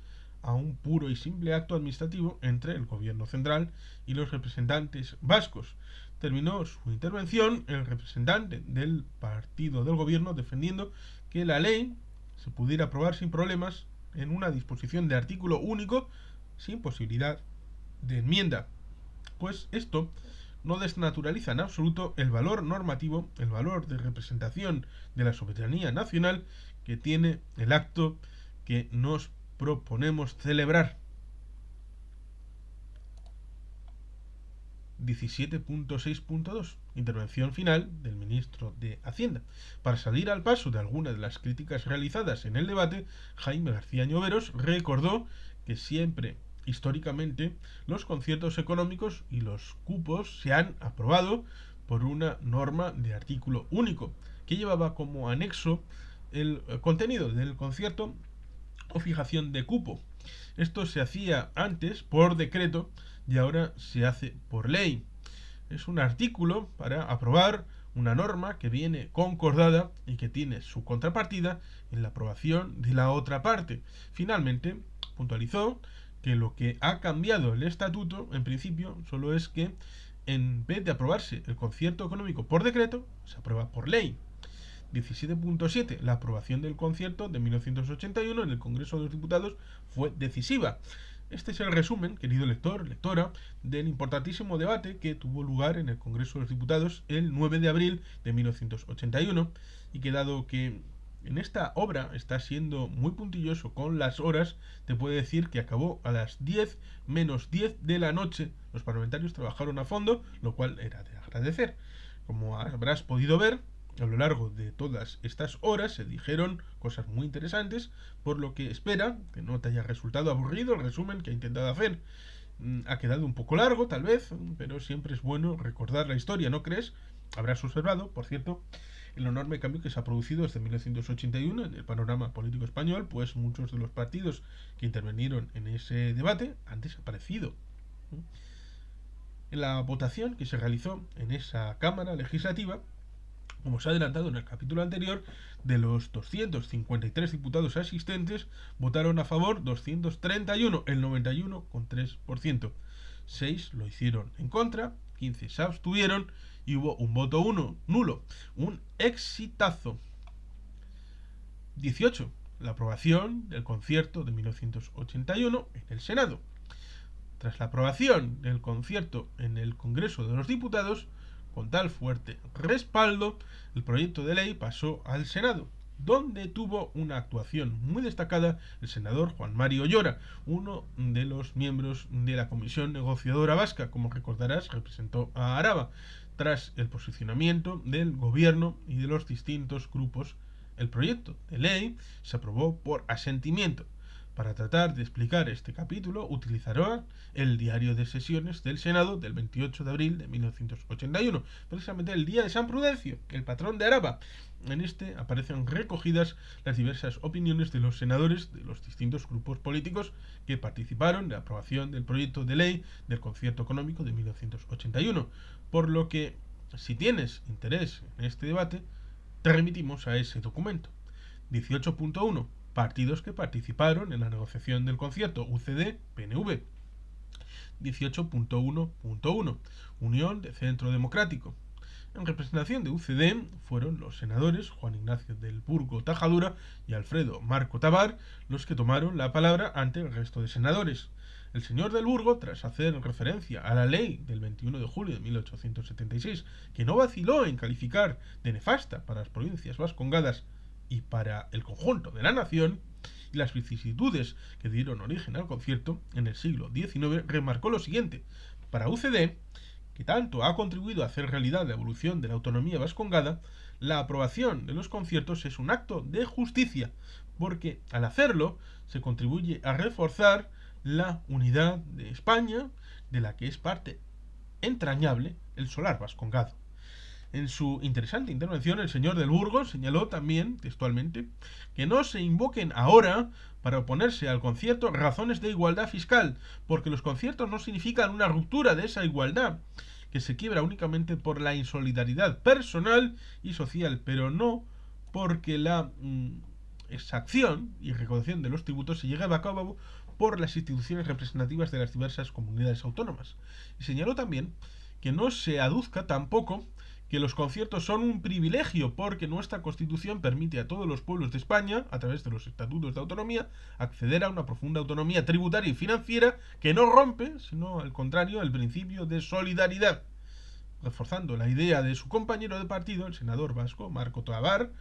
a un puro y simple acto administrativo entre el gobierno central y los representantes vascos. Terminó su intervención el representante del partido del gobierno defendiendo que la ley se pudiera aprobar sin problemas en una disposición de artículo único sin posibilidad de enmienda, pues esto no desnaturaliza en absoluto el valor normativo, el valor de representación de la soberanía nacional que tiene el acto que nos proponemos celebrar. 17.6.2 Intervención final del ministro de Hacienda. Para salir al paso de algunas de las críticas realizadas en el debate, Jaime García Lloveros recordó que siempre, históricamente, los conciertos económicos y los cupos se han aprobado por una norma de artículo único, que llevaba como anexo el contenido del concierto o fijación de cupo. Esto se hacía antes por decreto y ahora se hace por ley. Es un artículo para aprobar una norma que viene concordada y que tiene su contrapartida en la aprobación de la otra parte. Finalmente, puntualizó que lo que ha cambiado el estatuto, en principio, solo es que en vez de aprobarse el concierto económico por decreto, se aprueba por ley. 17.7 La aprobación del concierto de 1981 en el Congreso de los Diputados fue decisiva. Este es el resumen, querido lector, lectora, del importantísimo debate que tuvo lugar en el Congreso de los Diputados el 9 de abril de 1981 y que, dado que en esta obra está siendo muy puntilloso con las horas, te puede decir que acabó a las 10 menos 10 de la noche. Los parlamentarios trabajaron a fondo, lo cual era de agradecer. Como habrás podido ver, a lo largo de todas estas horas se dijeron cosas muy interesantes, por lo que espera que no te haya resultado aburrido el resumen que he intentado hacer. Ha quedado un poco largo, tal vez, pero siempre es bueno recordar la historia, ¿no crees? Habrás observado, por cierto, el enorme cambio que se ha producido desde 1981 en el panorama político español, pues muchos de los partidos que intervinieron en ese debate han desaparecido. En la votación que se realizó en esa Cámara Legislativa, como se ha adelantado en el capítulo anterior, de los 253 diputados asistentes, votaron a favor 231, el 91,3%. 6 lo hicieron en contra, 15 se abstuvieron y hubo un voto nulo. Un exitazo. 18. La aprobación del concierto de 1981 en el Senado. Tras la aprobación del concierto en el Congreso de los Diputados, con tal fuerte respaldo, el proyecto de ley pasó al Senado, donde tuvo una actuación muy destacada el senador Juan Mari Ollora, uno de los miembros de la Comisión Negociadora Vasca. Como recordarás, representó a Araba. Tras el posicionamiento del gobierno y de los distintos grupos, el proyecto de ley se aprobó por asentimiento. Para tratar de explicar este capítulo, utilizará el diario de sesiones del Senado del 28 de abril de 1981, precisamente el día de San Prudencio, el patrón de Araba. En este aparecen recogidas las diversas opiniones de los senadores de los distintos grupos políticos que participaron en la aprobación del proyecto de ley del concierto económico de 1981. Por lo que, si tienes interés en este debate, te remitimos a ese documento. 18.1 Partidos que participaron en la negociación del concierto: UCD, PNV. 18.1.1 Unión de Centro Democrático. En representación de UCD fueron los senadores Juan Ignacio del Burgo Tajadura y Alfredo Marco Tabar los que tomaron la palabra ante el resto de senadores. El señor del Burgo, tras hacer referencia a la ley del 21 de julio de 1876, que no vaciló en calificar de nefasta para las provincias vascongadas y para el conjunto de la nación, y las vicisitudes que dieron origen al concierto en el siglo XIX, remarcó lo siguiente: para UCD, que tanto ha contribuido a hacer realidad la evolución de la autonomía vascongada, la aprobación de los conciertos es un acto de justicia, porque al hacerlo se contribuye a reforzar la unidad de España, de la que es parte entrañable el solar vascongado. En su interesante intervención, el señor del Burgo señaló también, textualmente, que no se invoquen ahora para oponerse al concierto razones de igualdad fiscal, porque los conciertos no significan una ruptura de esa igualdad, que se quiebra únicamente por la insolidaridad personal y social, pero no porque la exacción y recaudación de los tributos se lleve a cabo por las instituciones representativas de las diversas comunidades autónomas. Y señaló también que no se aduzca tampoco que los conciertos son un privilegio porque nuestra Constitución permite a todos los pueblos de España, a través de los estatutos de autonomía, acceder a una profunda autonomía tributaria y financiera que no rompe, sino al contrario, el principio de solidaridad, reforzando la idea de su compañero de partido, el senador vasco Marco Tabar.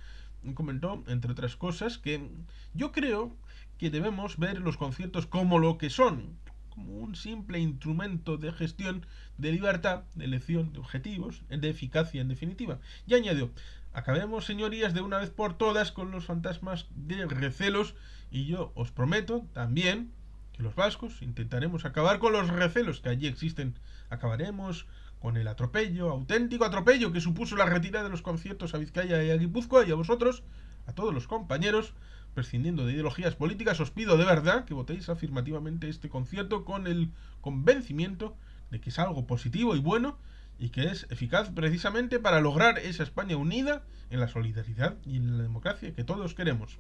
Comentó, entre otras cosas, que yo creo que debemos ver los conciertos como lo que son, como un simple instrumento de gestión de libertad, de elección de objetivos, de eficacia en definitiva. Y añadió, acabemos, señorías, de una vez por todas con los fantasmas de recelos, y yo os prometo también que los vascos intentaremos acabar con los recelos que allí existen. Acabaremos con el atropello, auténtico atropello que supuso la retirada de los conciertos a Vizcaya y a Guipúzcoa, y a vosotros, a todos los compañeros, prescindiendo de ideologías políticas, os pido de verdad que votéis afirmativamente este concierto con el convencimiento de que es algo positivo y bueno y que es eficaz precisamente para lograr esa España unida en la solidaridad y en la democracia que todos queremos.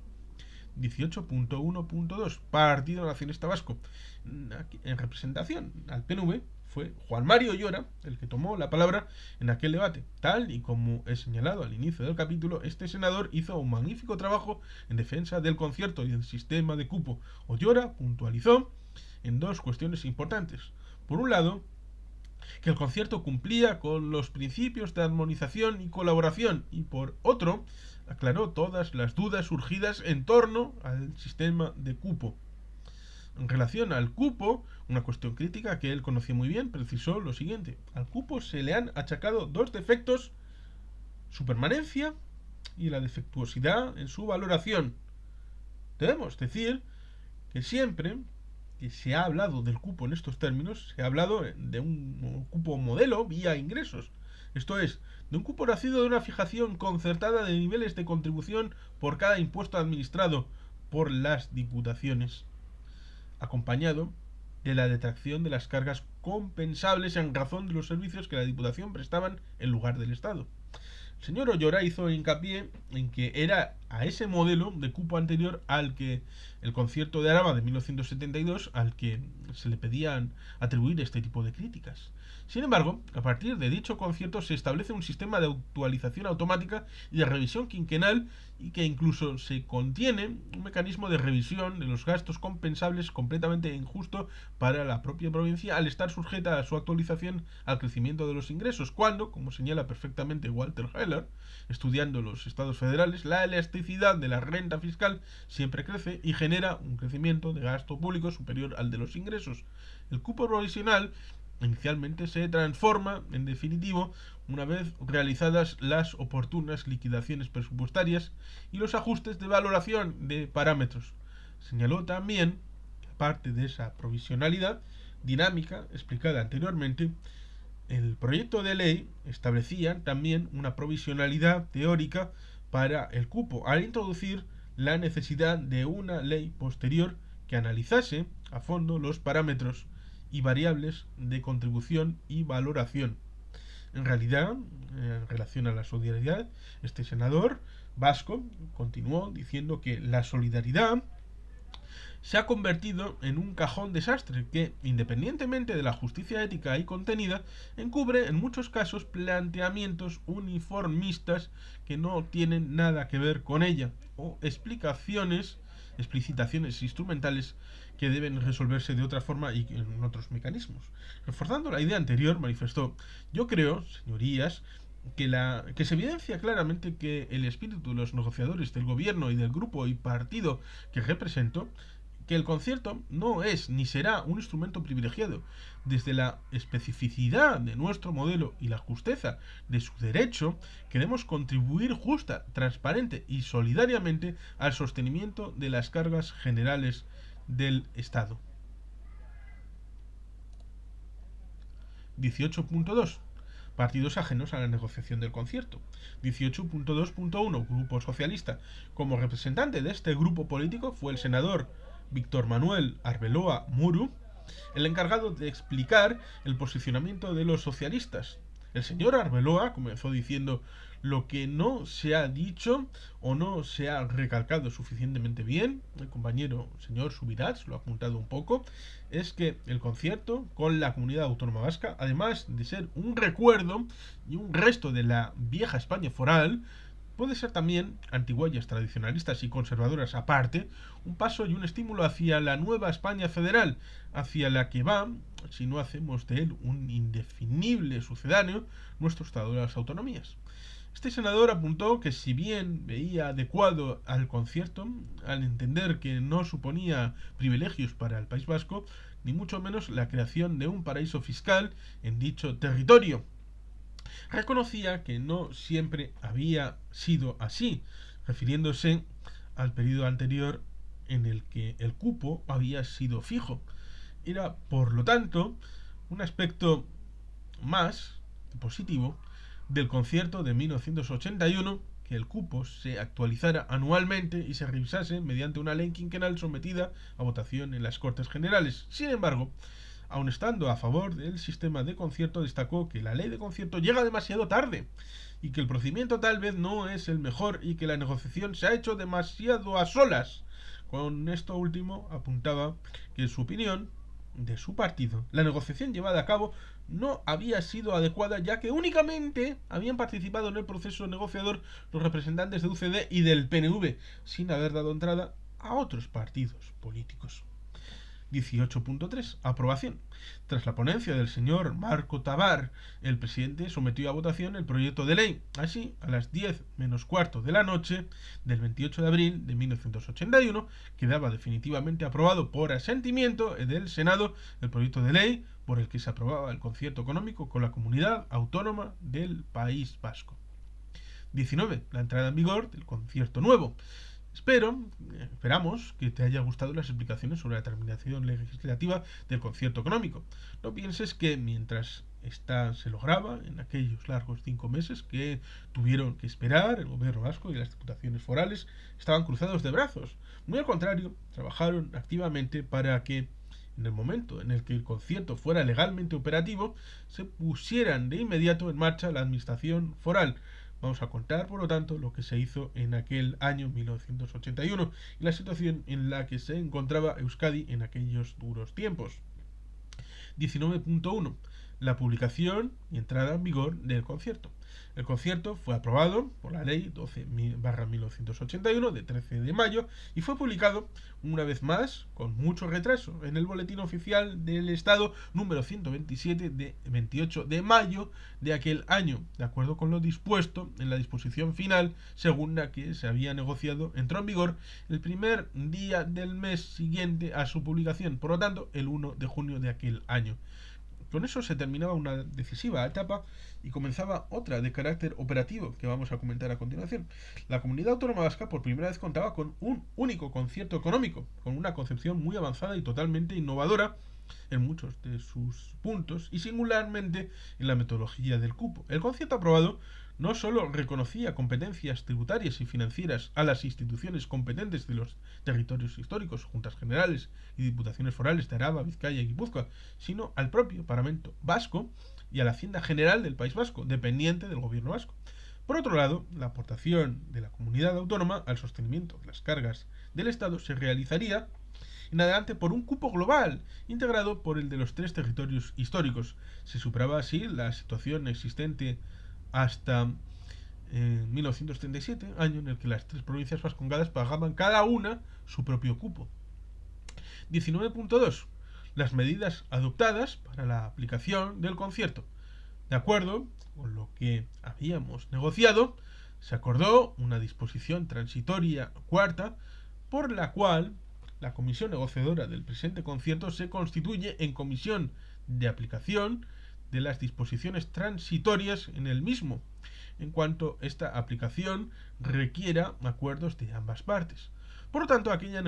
18.1.2 Partido Nacionalista Vasco. En representación al PNV fue Juan Mario Llora el que tomó la palabra en aquel debate. Tal y como he señalado al inicio del capítulo, este senador hizo un magnífico trabajo en defensa del concierto y del sistema de cupo. Llora puntualizó en dos cuestiones importantes. Por un lado, que el concierto cumplía con los principios de armonización y colaboración, y por otro, aclaró todas las dudas surgidas en torno al sistema de cupo. En relación al cupo, una cuestión crítica que él conocía muy bien, precisó lo siguiente: al cupo se le han achacado dos defectos: su permanencia y la defectuosidad en su valoración. Debemos decir que siempre que se ha hablado del cupo en estos términos, se ha hablado de un cupo modelo vía ingresos. Esto es, de un cupo nacido de una fijación concertada de niveles de contribución por cada impuesto administrado por las diputaciones, acompañado de la detracción de las cargas compensables en razón de los servicios que la Diputación prestaban en lugar del Estado. El señor Ollora hizo hincapié en que era a ese modelo de cupo anterior al que el concierto de Araba de 1972 al que se le pedían atribuir este tipo de críticas. Sin embargo, a partir de dicho concierto se establece un sistema de actualización automática y de revisión quinquenal, y que incluso se contiene un mecanismo de revisión de los gastos compensables completamente injusto para la propia provincia al estar sujeta a su actualización al crecimiento de los ingresos, cuando, como señala perfectamente Walter Heller, estudiando los estados federales, la elasticidad de la renta fiscal siempre crece y genera un crecimiento de gasto público superior al de los ingresos. El cupo provisional inicialmente se transforma en definitivo una vez realizadas las oportunas liquidaciones presupuestarias y los ajustes de valoración de parámetros. Señaló también, aparte de esa provisionalidad dinámica explicada anteriormente, el proyecto de ley establecía también una provisionalidad teórica para el cupo, al introducir la necesidad de una ley posterior que analizase a fondo los parámetros y variables de contribución y valoración. En realidad, en relación a la solidaridad, este senador vasco continuó diciendo que la solidaridad se ha convertido en un cajón desastre que, independientemente de la justicia ética ahí contenida, encubre en muchos casos planteamientos uniformistas que no tienen nada que ver con ella, o explicitaciones instrumentales que deben resolverse de otra forma y en otros mecanismos. Reforzando la idea anterior, manifestó: yo creo, señorías, que se evidencia claramente que el espíritu de los negociadores del gobierno y del grupo y partido que represento, que el concierto no es ni será un instrumento privilegiado. Desde la especificidad de nuestro modelo y la justeza de su derecho, queremos contribuir justa, transparente y solidariamente al sostenimiento de las cargas generales del Estado. 18.2 partidos ajenos a la negociación del concierto. 18.2.1 Grupo Socialista. Como representante de este grupo político fue el senador Víctor Manuel Arbeloa Muru, el encargado de explicar el posicionamiento de los socialistas. El señor Arbeloa comenzó diciendo: lo que no se ha dicho o no se ha recalcado suficientemente bien, el compañero señor Subirats lo ha apuntado un poco, es que el concierto con la comunidad autónoma vasca, además de ser un recuerdo y un resto de la vieja España foral, puede ser también, antiguallas tradicionalistas y conservadoras aparte, un paso y un estímulo hacia la nueva España federal, hacia la que va, si no hacemos de él un indefinible sucedáneo, nuestro Estado de las Autonomías. Este senador apuntó que si bien veía adecuado al concierto, al entender que no suponía privilegios para el País Vasco, ni mucho menos la creación de un paraíso fiscal en dicho territorio, reconocía que no siempre había sido así, refiriéndose al periodo anterior en el que el cupo había sido fijo. Era, por lo tanto, un aspecto más positivo del concierto de 1981 que el cupo se actualizara anualmente y se revisase mediante una ley quinquenal sometida a votación en las Cortes Generales. Sin embargo, aun estando a favor del sistema de concierto, destacó que la ley de concierto llega demasiado tarde y que el procedimiento tal vez no es el mejor y que la negociación se ha hecho demasiado a solas. Con esto último apuntaba que en su opinión, de su partido, la negociación llevada a cabo no había sido adecuada, ya que únicamente habían participado en el proceso negociador los representantes de UCD y del PNV, sin haber dado entrada a otros partidos políticos. 18.3. Aprobación. Tras la ponencia del señor Marco Tabar, el presidente sometió a votación el proyecto de ley. Así, a las 10 menos cuarto de la noche del 28 de abril de 1981, quedaba definitivamente aprobado por asentimiento del Senado el proyecto de ley por el que se aprobaba el concierto económico con la comunidad autónoma del País Vasco. 19. La entrada en vigor del concierto nuevo. Esperamos que te haya gustado las explicaciones sobre la terminación legislativa del concierto económico. No pienses que mientras se lograba en aquellos largos 5 meses que tuvieron que esperar el gobierno vasco y las diputaciones forales estaban cruzados de brazos. Muy al contrario, trabajaron activamente para que en el momento en el que el concierto fuera legalmente operativo, se pusieran de inmediato en marcha la administración foral. Vamos a contar, por lo tanto, lo que se hizo en aquel año 1981 y la situación en la que se encontraba Euskadi en aquellos duros tiempos. 19.1. La publicación y entrada en vigor del concierto. El concierto fue aprobado por la ley 12/1981 de 13 de mayo y fue publicado una vez más, con mucho retraso, en el Boletín Oficial del Estado número 127 de 28 de mayo de aquel año, de acuerdo con lo dispuesto en la disposición final segunda que se había negociado. Entró en vigor el primer día del mes siguiente a su publicación, por lo tanto el 1 de junio de aquel año. Con eso se terminaba una decisiva etapa y comenzaba otra de carácter operativo que vamos a comentar a continuación. La comunidad autónoma vasca por primera vez contaba con un único concierto económico, con una concepción muy avanzada y totalmente innovadora en muchos de sus puntos y singularmente en la metodología del cupo. El concierto aprobado no solo reconocía competencias tributarias y financieras a las instituciones competentes de los territorios históricos, juntas generales y diputaciones forales de Araba, Vizcaya y Guipúzcoa, sino al propio Parlamento vasco y a la Hacienda General del País Vasco, dependiente del gobierno vasco. Por otro lado, la aportación de la comunidad autónoma al sostenimiento de las cargas del Estado se realizaría en adelante por un cupo global, integrado por el de los 3 territorios históricos. Se superaba así la situación existente hasta 1937, año en el que las 3 provincias vascongadas pagaban cada una su propio cupo. 19.2. Las medidas adoptadas para la aplicación del concierto. De acuerdo con lo que habíamos negociado, se acordó una disposición transitoria cuarta por la cual la comisión negociadora del presente concierto se constituye en comisión de aplicación de las disposiciones transitorias en el mismo, en cuanto esta aplicación requiera acuerdos de ambas partes. Por lo tanto, aquella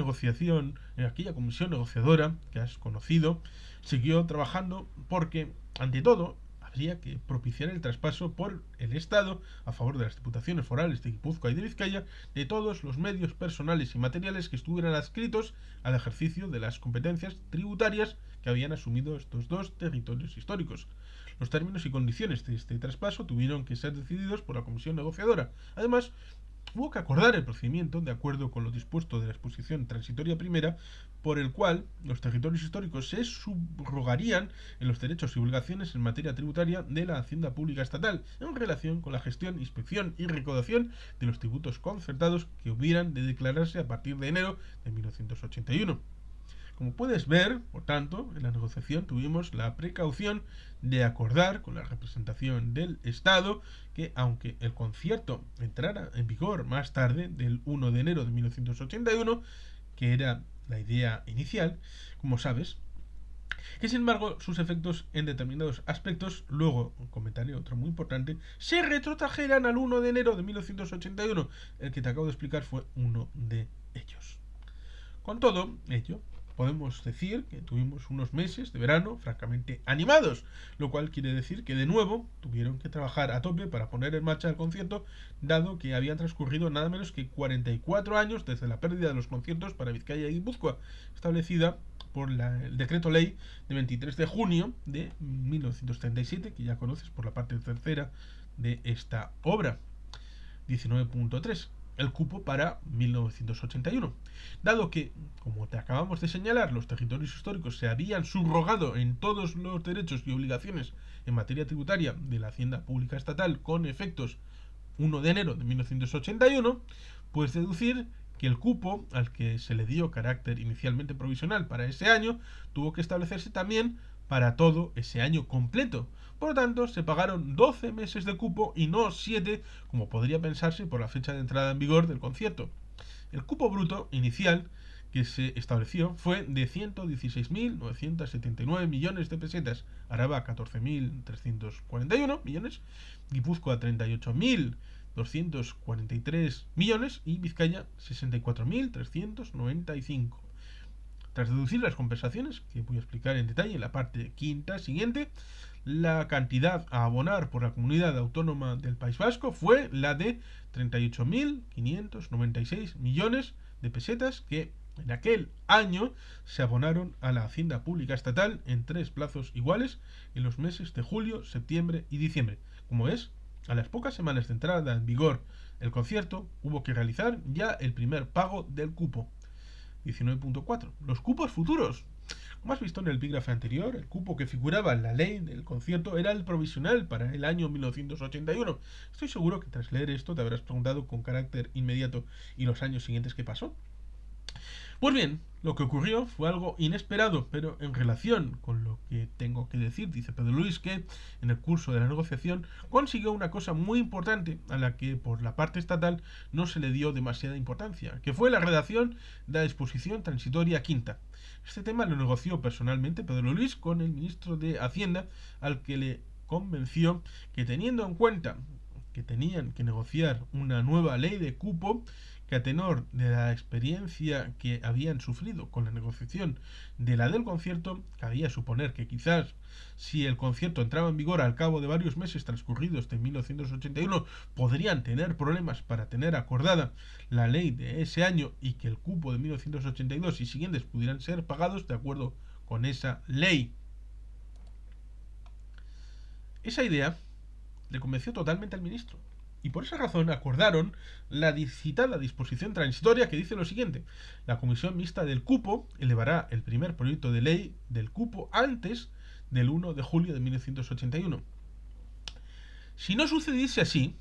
comisión negociadora que has conocido siguió trabajando porque, ante todo, habría que propiciar el traspaso por el Estado a favor de las diputaciones forales de Guipúzcoa y de Vizcaya de todos los medios personales y materiales que estuvieran adscritos al ejercicio de las competencias tributarias que habían asumido estos dos territorios históricos. Los términos y condiciones de este traspaso tuvieron que ser decididos por la comisión negociadora. Además, hubo que acordar el procedimiento de acuerdo con lo dispuesto de la exposición transitoria primera, por el cual los territorios históricos se subrogarían en los derechos y obligaciones en materia tributaria de la hacienda pública estatal en relación con la gestión, inspección y recaudación de los tributos concertados que hubieran de declararse a partir de enero de 1981. Como puedes ver, por tanto, en la negociación tuvimos la precaución de acordar con la representación del Estado que, aunque el concierto entrara en vigor más tarde, del 1 de enero de 1981, que era la idea inicial, como sabes, que sin embargo sus efectos en determinados aspectos, luego comentaré otro muy importante, se retrotrajeran al 1 de enero de 1981. El que te acabo de explicar fue uno de ellos. Con todo ello, podemos decir que tuvimos unos meses de verano francamente animados, lo cual quiere decir que de nuevo tuvieron que trabajar a tope para poner en marcha el concierto, dado que habían transcurrido nada menos que 44 años desde la pérdida de los conciertos para Vizcaya y Guipúzcoa, establecida por el decreto ley de 23 de junio de 1937, que ya conoces por la parte tercera de esta obra. 19.3, el cupo para 1981. Dado que, como te acabamos de señalar, los territorios históricos se habían subrogado en todos los derechos y obligaciones en materia tributaria de la hacienda pública estatal con efectos 1 de enero de 1981, puedes deducir que el cupo al que se le dio carácter inicialmente provisional para ese año tuvo que establecerse también para todo ese año completo. Por lo tanto, se pagaron 12 meses de cupo y no 7, como podría pensarse por la fecha de entrada en vigor del concierto. El cupo bruto inicial que se estableció fue de 116.979 millones de pesetas, Araba 14.341 millones, Guipúzcoa 38.243 millones y Vizcaya 64.395. Tras deducir las compensaciones, que voy a explicar en detalle en la parte quinta siguiente, la cantidad a abonar por la comunidad autónoma del País Vasco fue la de 38.596 millones de pesetas que en aquel año se abonaron a la hacienda pública estatal en 3 plazos iguales en los meses de julio, septiembre y diciembre. Como es, a las pocas semanas de entrada en vigor el concierto, hubo que realizar ya el primer pago del cupo. 19.4. Los cupos futuros. Como has visto en el epígrafe anterior, el cupo que figuraba en la ley del concierto era el provisional para el año 1981. Estoy seguro que tras leer esto te habrás preguntado con carácter inmediato ¿y los años siguientes qué pasó? Pues bien, lo que ocurrió fue algo inesperado, pero en relación con lo que tengo que decir, dice Pedro Luis que en el curso de la negociación consiguió una cosa muy importante a la que por la parte estatal no se le dio demasiada importancia, que fue la redacción de la disposición transitoria quinta. Este tema lo negoció personalmente Pedro Luis con el ministro de Hacienda, al que le convenció que teniendo en cuenta que tenían que negociar una nueva ley de cupo, que a tenor de la experiencia que habían sufrido con la negociación de la del concierto, cabía suponer que quizás si el concierto entraba en vigor al cabo de varios meses transcurridos de 1981, podrían tener problemas para tener acordada la ley de ese año y que el cupo de 1982 y siguientes pudieran ser pagados de acuerdo con esa ley. Esa idea le convenció totalmente al ministro. Y por esa razón acordaron la citada disposición transitoria que dice lo siguiente: la Comisión Mixta del Cupo elevará el primer proyecto de ley del cupo antes del 1 de julio de 1981. Si no sucediese así,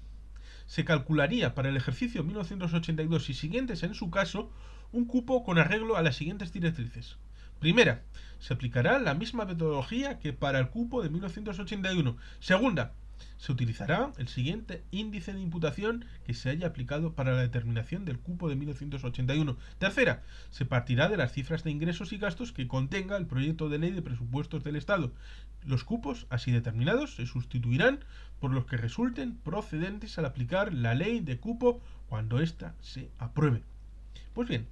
se calcularía para el ejercicio 1982 y siguientes en su caso un cupo con arreglo a las siguientes directrices. Primera, se aplicará la misma metodología que para el cupo de 1981. Segunda, se utilizará el siguiente índice de imputación que se haya aplicado para la determinación del cupo de 1981. Tercera, se partirá de las cifras de ingresos y gastos que contenga el proyecto de ley de presupuestos del Estado. Los cupos así determinados se sustituirán por los que resulten procedentes al aplicar la ley de cupo cuando ésta se apruebe. Pues bien,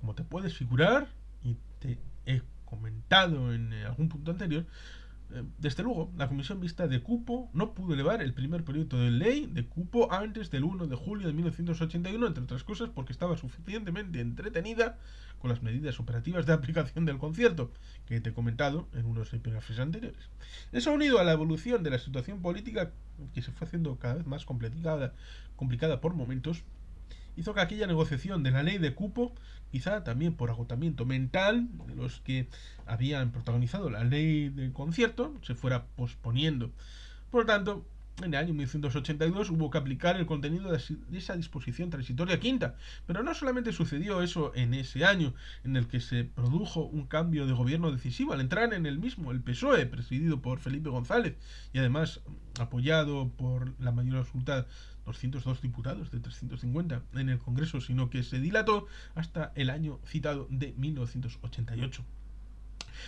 como te puedes figurar y te he comentado en algún punto anterior, Desde luego, la comisión mixta de cupo no pudo elevar el primer proyecto de ley de cupo antes del 1 de julio de 1981, entre otras cosas porque estaba suficientemente entretenida con las medidas operativas de aplicación del concierto, que te he comentado en unos epígrafes anteriores. Eso unido a la evolución de la situación política, que se fue haciendo cada vez más complicada por momentos, hizo que aquella negociación de la ley de cupo, quizá también por agotamiento mental de los que habían protagonizado la ley de concierto, se fuera posponiendo. Por lo tanto, en el año 1982 hubo que aplicar el contenido de esa disposición transitoria quinta. Pero no solamente sucedió eso en ese año, en el que se produjo un cambio de gobierno decisivo al entrar en el mismo, el PSOE, presidido por Felipe González y además apoyado por la mayoría absoluta, 202 diputados de 350 en el Congreso, sino que se dilató hasta el año citado de 1988.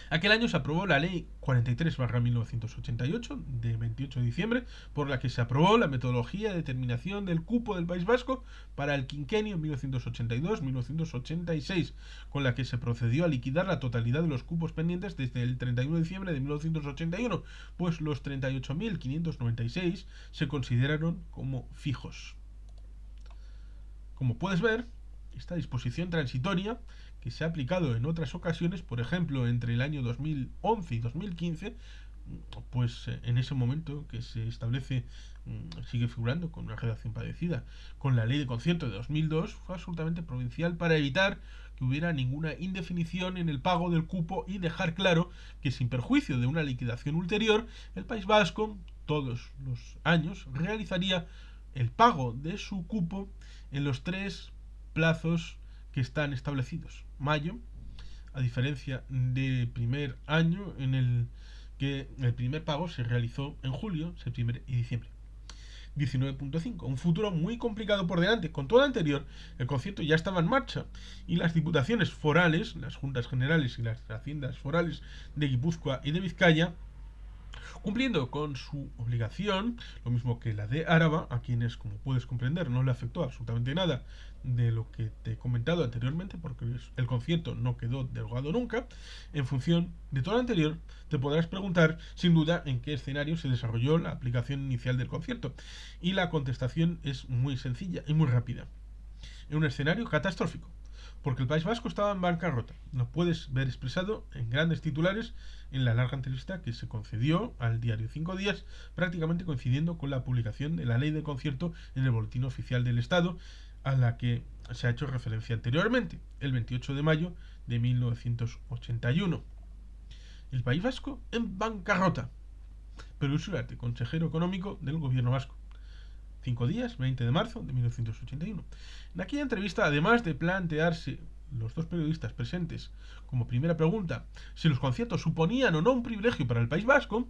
Aquel año se aprobó la Ley 43/1988, de 28 de diciembre, por la que se aprobó la metodología de determinación del cupo del País Vasco para el quinquenio 1982-1986, con la que se procedió a liquidar la totalidad de los cupos pendientes desde el 31 de diciembre de 1981, pues los 38.596 se consideraron como fijos. Como puedes ver, esta disposición transitoria, que se ha aplicado en otras ocasiones, por ejemplo, entre el año 2011 y 2015, pues en ese momento que se establece sigue figurando con una redacción parecida con la ley de concierto de 2002, fue absolutamente provincial para evitar que hubiera ninguna indefinición en el pago del cupo y dejar claro que sin perjuicio de una liquidación ulterior, el País Vasco todos los años realizaría el pago de su cupo en los 3 plazos que están establecidos. Mayo, a diferencia del primer año en el que el primer pago se realizó en julio, septiembre y diciembre. 19.5. Un futuro muy complicado por delante. Con todo lo anterior, el concierto ya estaba en marcha y las diputaciones forales, las juntas generales y las haciendas forales de Guipúzcoa y de Vizcaya, cumpliendo con su obligación, lo mismo que la de Áraba, a quienes, como puedes comprender, no le afectó absolutamente nada de lo que te he comentado anteriormente, porque el concierto no quedó derogado nunca. En función de todo lo anterior, te podrás preguntar, sin duda, en qué escenario se desarrolló la aplicación inicial del concierto. Y la contestación es muy sencilla y muy rápida. En un escenario catastrófico, porque el País Vasco estaba en bancarrota. Lo puedes ver expresado en grandes titulares en la larga entrevista que se concedió al diario 5 Días, prácticamente coincidiendo con la publicación de la ley de concierto en el Boletín Oficial del Estado, a la que se ha hecho referencia anteriormente, el 28 de mayo de 1981. El País Vasco en bancarrota. Pero Usurate, consejero económico del gobierno vasco. 5 días, 20 de marzo de 1981. En aquella entrevista, además de plantearse los dos periodistas presentes como primera pregunta si los conciertos suponían o no un privilegio para el País Vasco,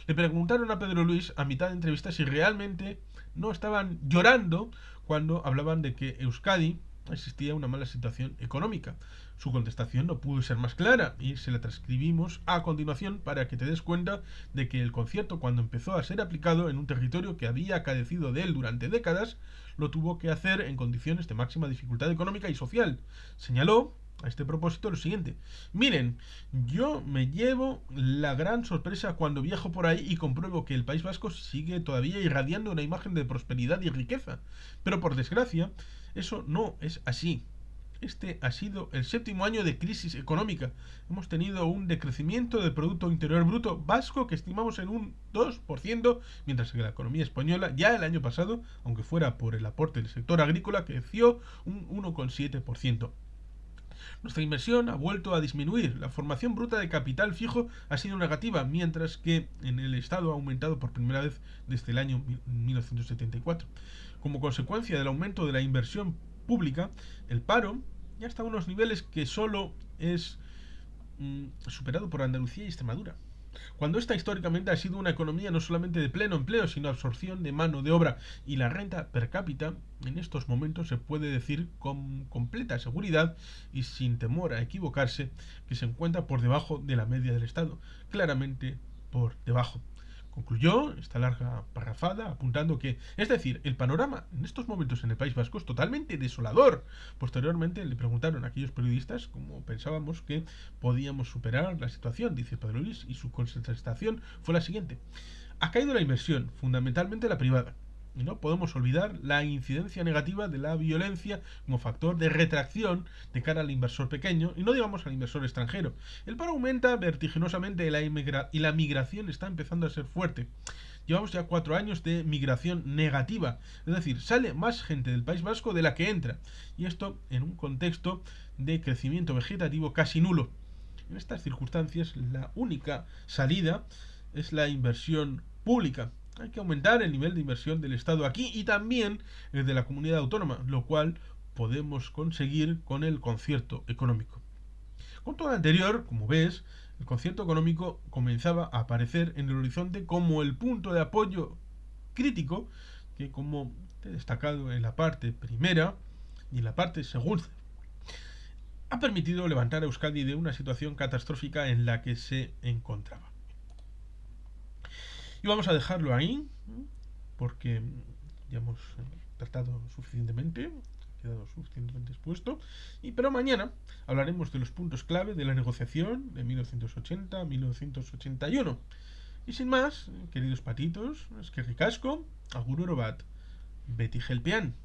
le preguntaron a Pedro Luis a mitad de entrevista si realmente no estaban llorando cuando hablaban de que Euskadi existía una mala situación económica. Su contestación no pudo ser más clara y se la transcribimos a continuación para que te des cuenta de que el concierto, cuando empezó a ser aplicado en un territorio que había cadecido de él durante décadas, lo tuvo que hacer en condiciones de máxima dificultad económica y social. Señaló a este propósito lo siguiente: miren, yo me llevo la gran sorpresa cuando viajo por ahí y compruebo que el País Vasco sigue todavía irradiando una imagen de prosperidad y riqueza, pero por desgracia eso no es así. Este ha sido el 7º año de crisis económica. Hemos tenido un decrecimiento del Producto Interior Bruto vasco que estimamos en un 2%, mientras que la economía española ya el año pasado, aunque fuera por el aporte del sector agrícola, creció un 1,7%. Nuestra inversión ha vuelto a disminuir. La formación bruta de capital fijo ha sido negativa, mientras que en el Estado ha aumentado por primera vez desde el año 1974. Como consecuencia del aumento de la inversión pública, el paro ya está a unos niveles que solo es superado por Andalucía y Extremadura, cuando esta históricamente ha sido una economía no solamente de pleno empleo, sino absorción de mano de obra, y la renta per cápita en estos momentos se puede decir con completa seguridad y sin temor a equivocarse que se encuentra por debajo de la media del Estado, claramente por debajo. Concluyó esta larga parrafada apuntando que, es decir, el panorama en estos momentos en el País Vasco es totalmente desolador. Posteriormente le preguntaron a aquellos periodistas cómo pensábamos que podíamos superar la situación, dice Pedro Luis, y su contestación fue la siguiente. Ha caído la inversión, fundamentalmente la privada. Y no podemos olvidar la incidencia negativa de la violencia como factor de retracción de cara al inversor pequeño y no digamos al inversor extranjero. El paro aumenta vertiginosamente y la migración está empezando a ser fuerte. Llevamos ya 4 años de migración negativa, es decir, sale más gente del País Vasco de la que entra, y esto en un contexto de crecimiento vegetativo casi nulo. En estas circunstancias, la única salida es la inversión pública. Hay que aumentar el nivel de inversión del Estado aquí y también el de la comunidad autónoma, lo cual podemos conseguir con el concierto económico. Con todo lo anterior, como ves, el concierto económico comenzaba a aparecer en el horizonte como el punto de apoyo crítico que, como he destacado en la parte primera y en la parte segunda, ha permitido levantar a Euskadi de una situación catastrófica en la que se encontraba. Y vamos a dejarlo ahí, porque ya hemos tratado suficientemente, ha quedado suficientemente expuesto. Pero mañana hablaremos de los puntos clave de la negociación de 1980 a 1981. Y sin más, queridos patitos, es que ricasco, agur oro bat, beti gelpean.